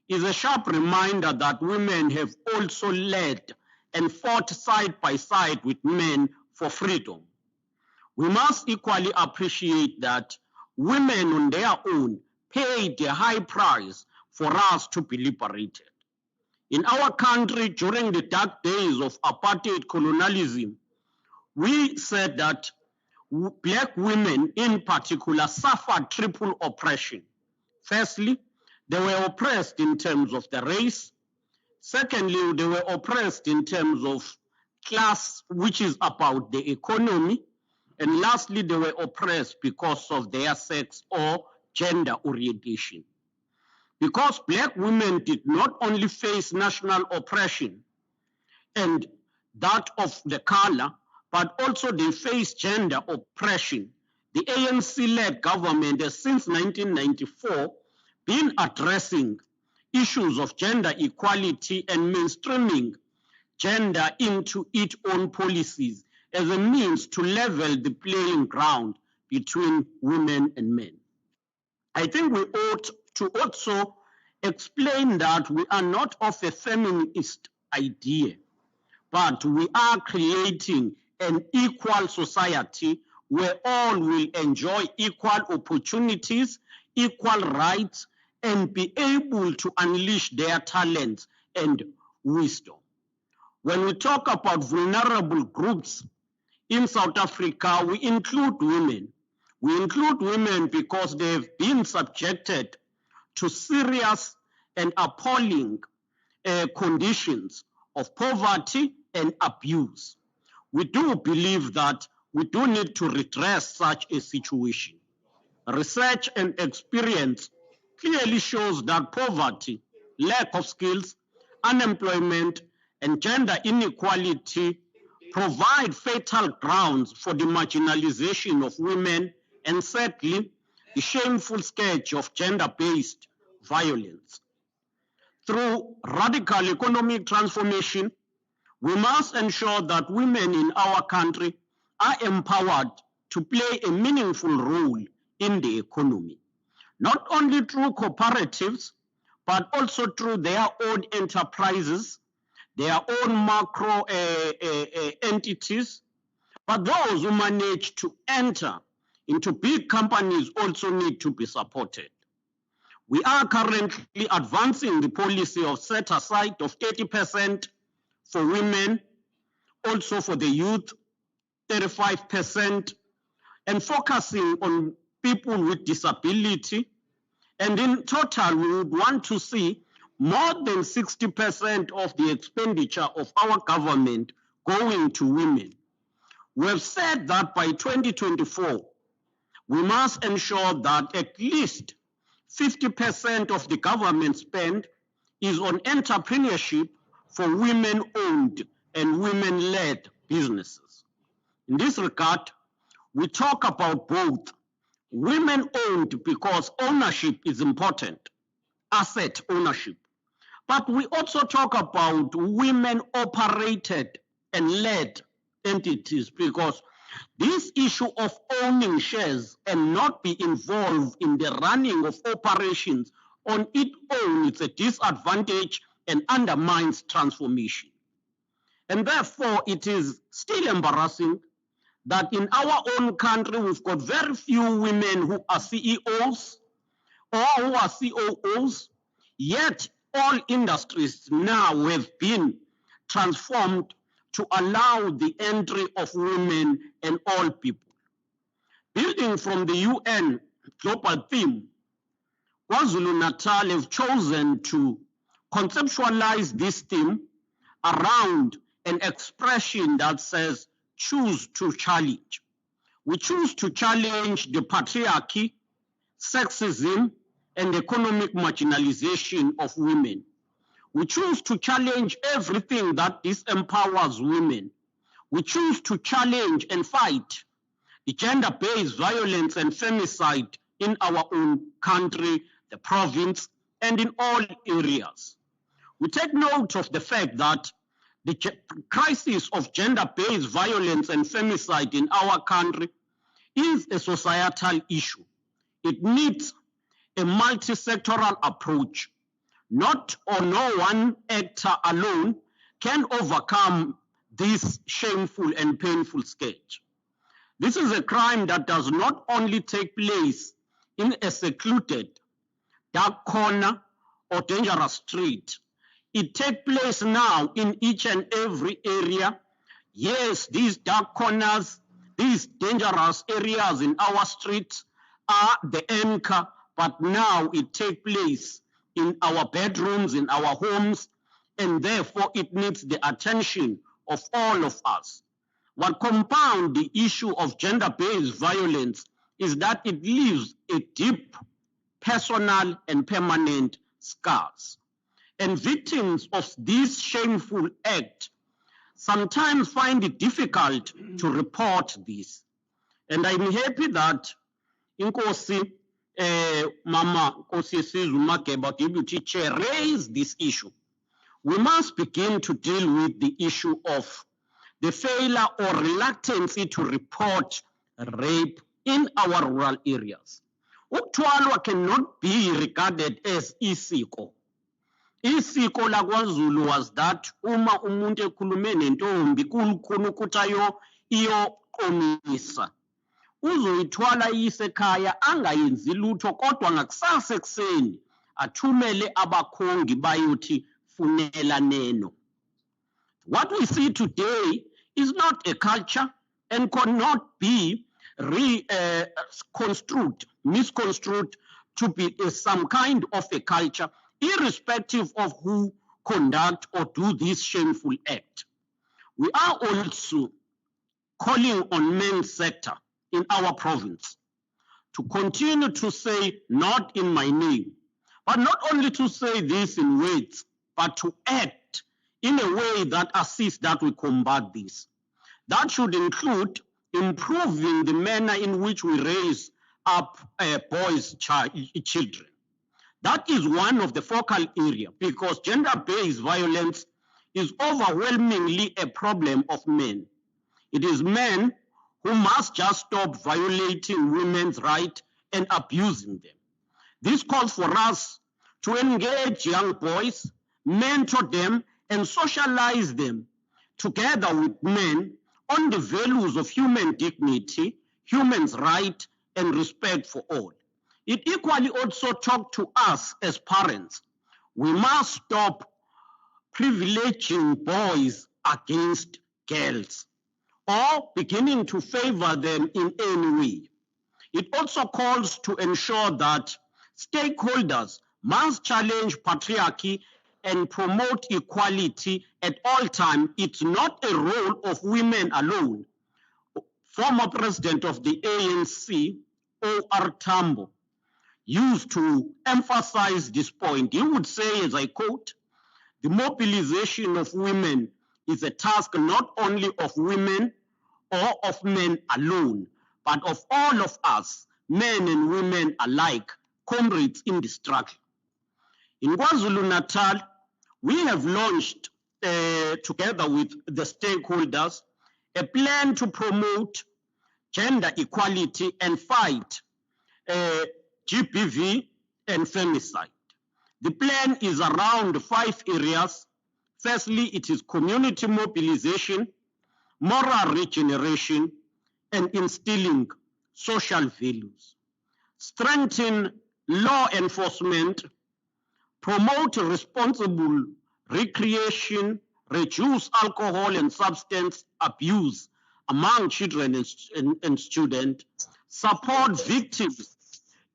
Speaker 10: is a sharp reminder that women have also led and fought side by side with men for freedom. We must equally appreciate that women on their own paid a high price for us to be liberated. In our country, during the dark days of apartheid colonialism, we said that Black women in particular suffered triple oppression. Firstly, they were oppressed in terms of the race. Secondly, they were oppressed in terms of class, which is about the economy. And lastly, they were oppressed because of their sex or gender orientation. Because Black women did not only face national oppression and that of the color, but also they faced gender oppression. The ANC-led government has since 1994 been addressing issues of gender equality and mainstreaming gender into its own policies as a means to level the playing ground between women and men. I think we ought to also explain that we are not of a feminist idea, but we are creating an equal society where all will enjoy equal opportunities, equal rights, and be able to unleash their talents and wisdom. When we talk about vulnerable groups in South Africa, we include women. We include women because they have been subjected to serious and appalling conditions of poverty and abuse. We do believe that we do need to redress such a situation. Research and experience clearly shows that poverty, lack of skills, unemployment, and gender inequality provide fatal grounds for the marginalization of women and sadly, the shameful scourge of gender-based violence. Through radical economic transformation, we must ensure that women in our country are empowered to play a meaningful role in the economy, not only through cooperatives, but also through their own enterprises, their own macro entities, but those who manage to enter into big companies also need to be supported. We are currently advancing the policy of set aside of 30% for women, also for the youth, 35%, and focusing on people with disability. And in total, we would want to see more than 60% of the expenditure of our government going to women. We have said that by 2024, we must ensure that at least 50% of the government spend is on entrepreneurship for women-owned and women-led businesses. In this regard, we talk about both women-owned because ownership is important, asset ownership. But we also talk about women-operated and led entities because this issue of owning shares and not be involved in the running of operations on its own is a disadvantage and undermines transformation. And therefore, it is still embarrassing that in our own country, we've got very few women who are CEOs or who are COOs, yet all industries now have been transformed to allow the entry of women and all people. Building from the UN global theme, KwaZulu-Natal have chosen to conceptualize this theme around an expression that says, choose to challenge. We choose to challenge the patriarchy, sexism, and economic marginalization of women. We choose to challenge everything that disempowers women. We choose to challenge and fight the gender-based violence and femicide in our own country, the province, and in all areas. We take note of the fact that the crisis of gender-based violence and femicide in our country is a societal issue. It needs a multi-sectoral approach. Not or no one actor alone can overcome this shameful and painful scourge. This is a crime that does not only take place in a secluded, dark corner or dangerous street. It takes place now in each and every area. Yes, these dark corners, these dangerous areas in our streets are the anchor, but now it takes place in our bedrooms, in our homes, and therefore it needs the attention of all of us. What compounds the issue of gender-based violence is that it leaves a deep, personal, and permanent scars. And victims of this shameful act sometimes find it difficult to report this. And I'm happy that Inkosi, Mama Nkosi Sizwe Makeba, Deputy Chair, raised this issue. We must begin to deal with the issue of the failure or reluctance to report rape in our rural areas. Ukuthwalwa cannot be regarded as isiko. Isiko lakwaZulu was that uma umuntu ekhulume nentombi kulukhulu ukuthi iyoqomisa. Uzoyithwala isekhaya angayenzi lutho kodwa ngakusasa ekseni athumele abakhongi bayothi funela neno. What we see today is not a culture and cannot be misconstrued to be some kind of a culture, irrespective of who conduct or do this shameful act. We are also calling on men's sector in our province to continue to say, not in my name, but not only to say this in words, but to act in a way that assists that we combat this. That should include improving the manner in which we raise up boys' children. That is one of the focal areas because gender-based violence is overwhelmingly a problem of men. It is men who must just stop violating women's rights and abusing them. This calls for us to engage young boys, mentor them, and socialize them together with men on the values of human dignity, human rights, and respect for all. It equally also talks to us as parents. We must stop privileging boys against girls or beginning to favor them in any way. It also calls to ensure that stakeholders must challenge patriarchy and promote equality at all times. It's not a role of women alone. Former president of the ANC, O.R. Tambo, used to emphasize this point. He would say, as I quote, the mobilization of women is a task not only of women or of men alone, but of all of us, men and women alike, comrades in the struggle. In KwaZulu-Natal, we have launched, together with the stakeholders, a plan to promote gender equality and fight GBV and femicide. The plan is around 5 areas. Firstly, it is community mobilization, moral regeneration, and instilling social values. Strengthen law enforcement, promote responsible recreation, reduce alcohol and substance abuse among children and students, support victims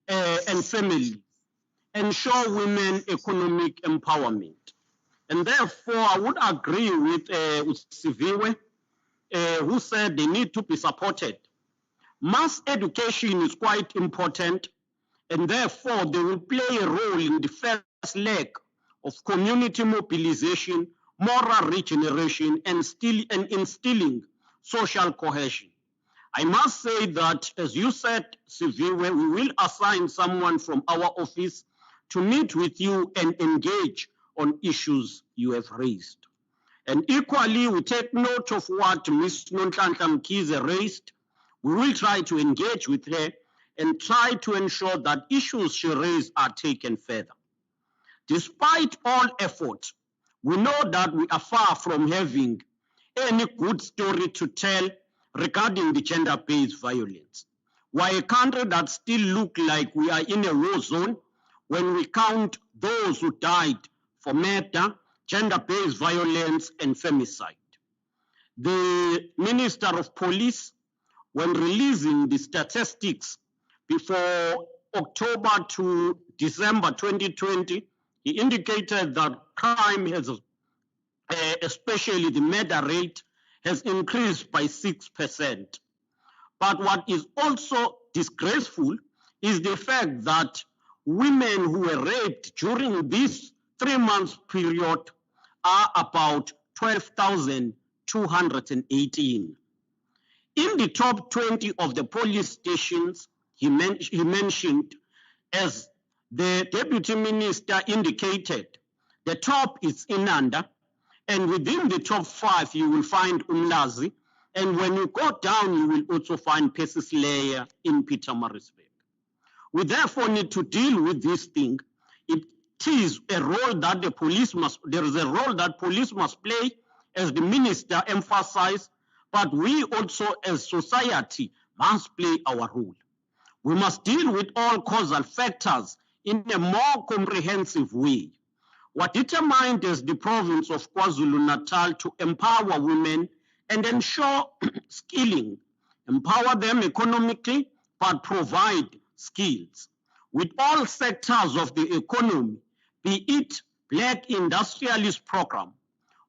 Speaker 10: and families, ensure women economic empowerment. And therefore, I would agree with Siviwe, who said they need to be supported. Mass education is quite important, and therefore they will play a role in the first leg of community mobilization, moral regeneration, and instilling social cohesion. I must say that, as you said, Siviwe, we will assign someone from our office to meet with you and engage on issues you have raised. And equally, we take note of what Ms. Nonhlanhla Mkhize raised. We will try to engage with her and try to ensure that issues she raised are taken further. Despite all efforts, we know that we are far from having any good story to tell regarding the gender-based violence. We're a country that still looks like we are in a war zone when we count those who died for murder, gender-based violence, and femicide. The Minister of Police, when releasing the statistics before October to December 2020, he indicated that crime has, especially the murder rate, has increased by 6%. But what is also disgraceful is the fact that women who were raped during this 3 months period are about 12,218. In the top 20 of the police stations he mentioned, as the deputy minister indicated, the top is Inanda, and within the top 5 you will find Umlazi, and when you go down you will also find Pesislayer in Pietermaritzburg. We therefore need to deal with this thing. It is a role that there is a role that police must play, as the minister emphasized, but we also as society must play our role. We must deal with all causal factors in a more comprehensive way. We're determined as the province of KwaZulu-Natal to empower women and ensure skilling, empower them economically, but provide skills. With all sectors of the economy, be it Black Industrialist Program,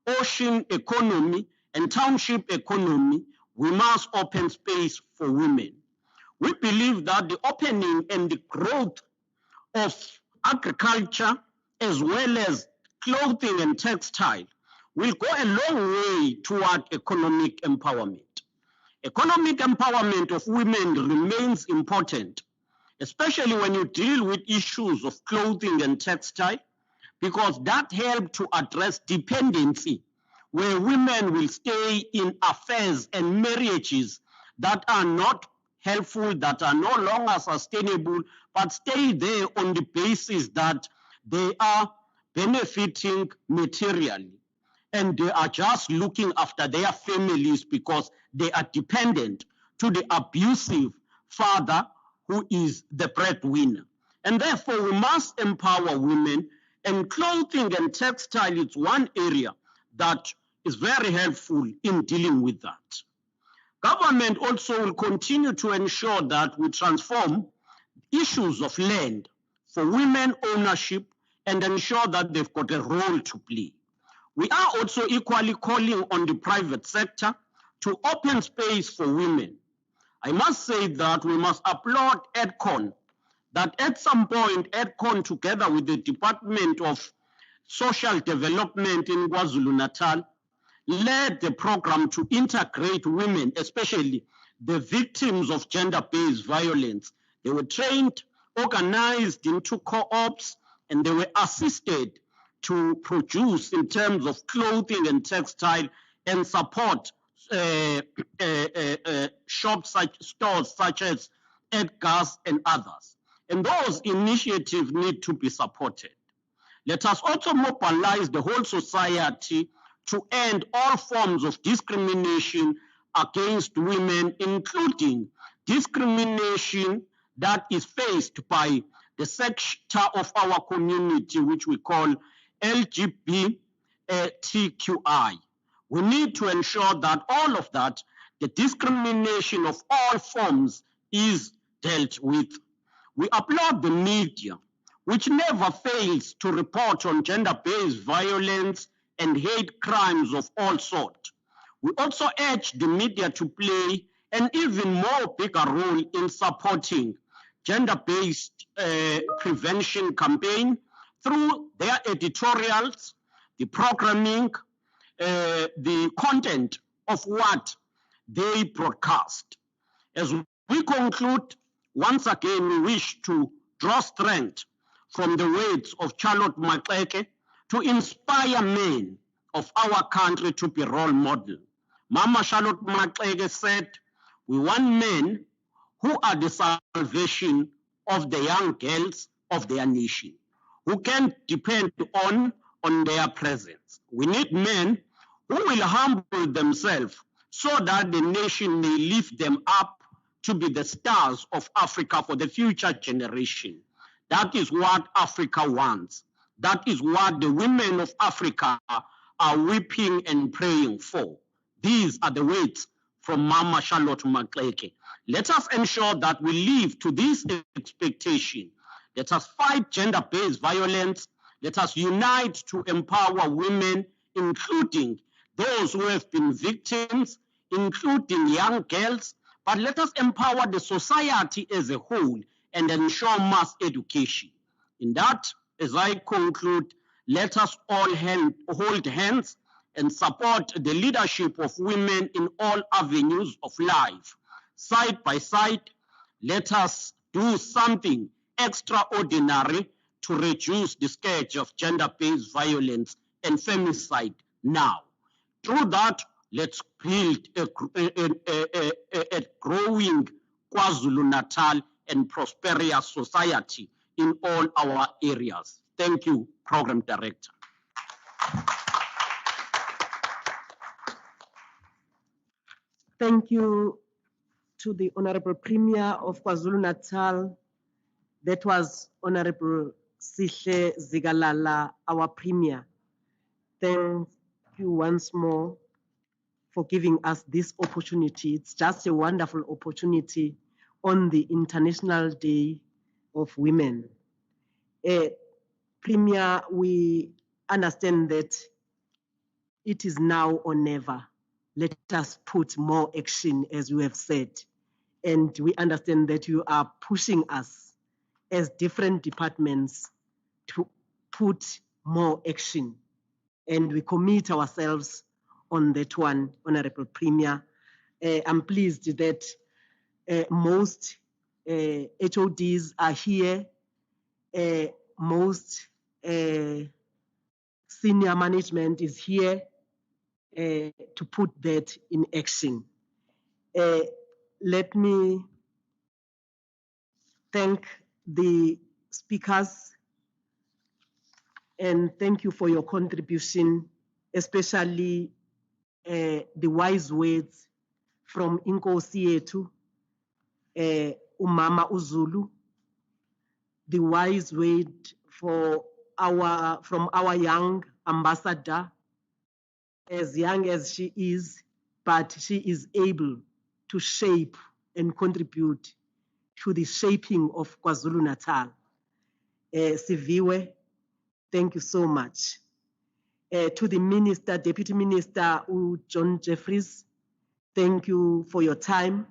Speaker 10: ocean economy, and township economy, we must open space for women. We believe that the opening and the growth of agriculture, as well as clothing and textile, will go a long way toward economic empowerment. Economic empowerment of women remains important, especially when you deal with issues of clothing and textile, because that helps to address dependency, where women will stay in affairs and marriages that are not helpful, that are no longer sustainable, but stay there on the basis that they are benefiting materially. And they are just looking after their families because they are dependent to the abusive father who is the breadwinner. And therefore, we must empower women, and clothing and textile is one area that is very helpful in dealing with that. Government also will continue to ensure that we transform issues of land for women ownership and ensure that they've got a role to play. We are also equally calling on the private sector to open space for women. I must say that we must applaud EDCON, that at some point EDCON, together with the Department of Social Development in KwaZulu-Natal, led the program to integrate women, especially the victims of gender-based violence. They were trained, organized into co-ops, and they were assisted to produce in terms of clothing and textile and support stores such as Edgar's and others. And those initiatives need to be supported. Let us also mobilize the whole society to end all forms of discrimination against women, including discrimination that is faced by the sector of our community, which we call LGBTQI. We need to ensure that all of that, the discrimination of all forms, is dealt with. We applaud the media, which never fails to report on gender-based violence and hate crimes of all sorts. We also urge the media to play an even more bigger role in supporting gender-based prevention campaign through their editorials, the programming, the content of what they broadcast. As we conclude, once again, we wish to draw strength from the words of Charlotte Maxeke to inspire men of our country to be role model. Mama Charlotte Maxeke said, we want men who are the salvation of the young girls of their nation, who can depend on their presence. We need men who will humble themselves so that the nation may lift them up to be the stars of Africa for the future generation. That is what Africa wants. That is what the women of Africa are weeping and praying for. These are the words from Mama Charlotte Maxeke. Let us ensure that we live to this expectation. Let us fight gender-based violence. Let us unite to empower women, including those who have been victims, including young girls. But let us empower the society as a whole and ensure mass education. In that, as I conclude, let us all hold hands and support the leadership of women in all avenues of life. Side by side, let us do something extraordinary to reduce the scourge of gender-based violence and femicide now. Through that, let's build a growing KwaZulu-Natal and prosperous society in all our areas. Thank you, Program Director.
Speaker 1: Thank you to the Honorable Premier of KwaZulu-Natal. That was Honorable Sihle Zikalala, our Premier. Thank you once more for giving us this opportunity. It's just a wonderful opportunity on the International Day of Women. Premier, we understand that it is now or never. Let us put more action, as you have said. And we understand that you are pushing us as different departments to put more action. And we commit ourselves on that one, Honorable Premier. I'm pleased that most HODs are here, most senior management is here to put that in action. Let me thank the speakers and thank you for your contribution, especially the wise words from Inkosi Yethu, Umama Uzulu, the wise word from our young ambassador, as young as she is, but she is able to shape and contribute to the shaping of KwaZulu-Natal. Siviwe, thank you so much. To the Minister, Deputy Minister John Jeffries, thank you for your time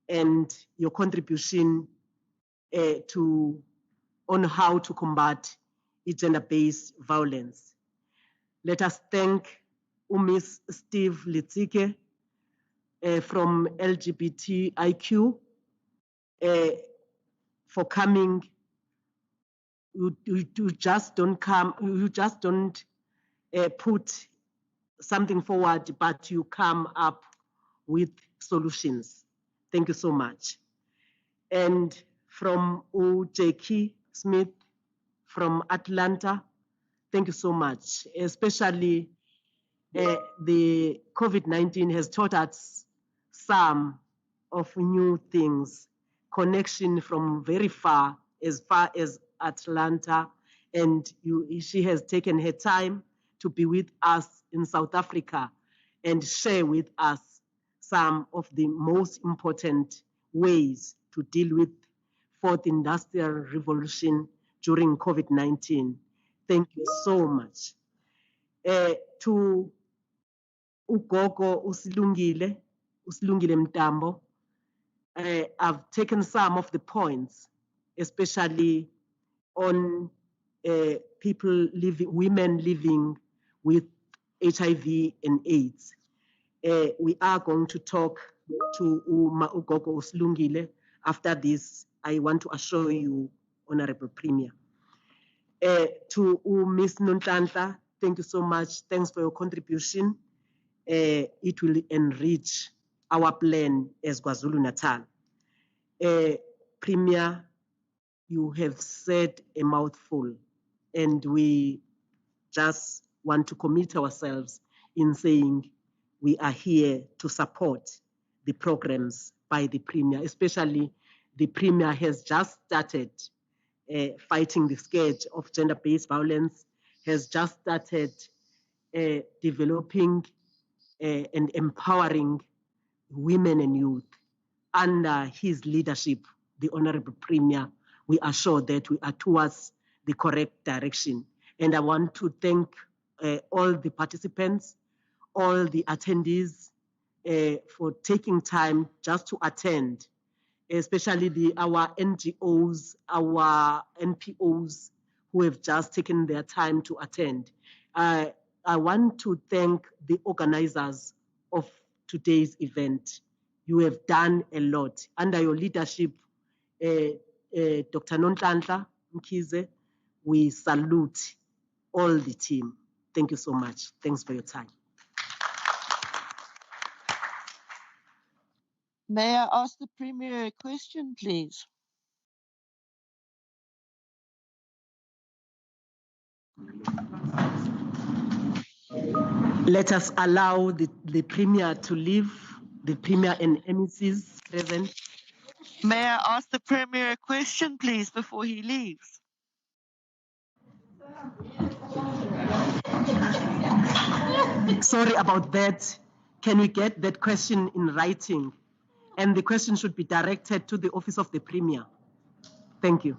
Speaker 1: and your contribution on how to combat gender-based violence. Let us thank Miss Steve Litsike from LGBTIQ for coming. You just don't come, you just don't put something forward, but you come up with solutions. Thank you so much. And from J.K. Smith from Atlanta, thank you so much. Especially the COVID-19 has taught us some of new things, connection from very far as Atlanta, and she has taken her time to be with us in South Africa and share with us some of the most important ways to deal with fourth industrial revolution during COVID-19. Thank you so much. To Ugogo Usilungile Mtambo, I've taken some of the points, especially on women living with HIV and AIDS. We are going to talk to Ugogo Uslungile. After this, I want to assure you, Honorable Premier. To Ms. Nonhlanhla, thank you so much. Thanks for your contribution. It will enrich our plan as KwaZulu-Natal. Premier, you have said a mouthful, and we just want to commit ourselves in saying we are here to support the programs by the Premier, especially the Premier has just started fighting the scourge of gender-based violence, has just started developing and empowering women and youth. Under his leadership, the Honorable Premier, we are sure that we are towards the correct direction. And I want to thank all the participants, all the attendees for taking time just to attend, especially our NGOs, our NPOs who have just taken their time to attend. I want to thank the organizers of today's event. You have done a lot. Under your leadership, Dr. Nonhlanhla Mkhize, we salute all the team. Thank you so much. Thanks for your time.
Speaker 5: May I ask the Premier a question, please?
Speaker 1: Let us allow the Premier to leave, the Premier and MECs present.
Speaker 5: May I ask the Premier a question, please, before he leaves?
Speaker 1: Sorry about that. Can we get that question in writing? And the question should be directed to the Office of the Premier. Thank you.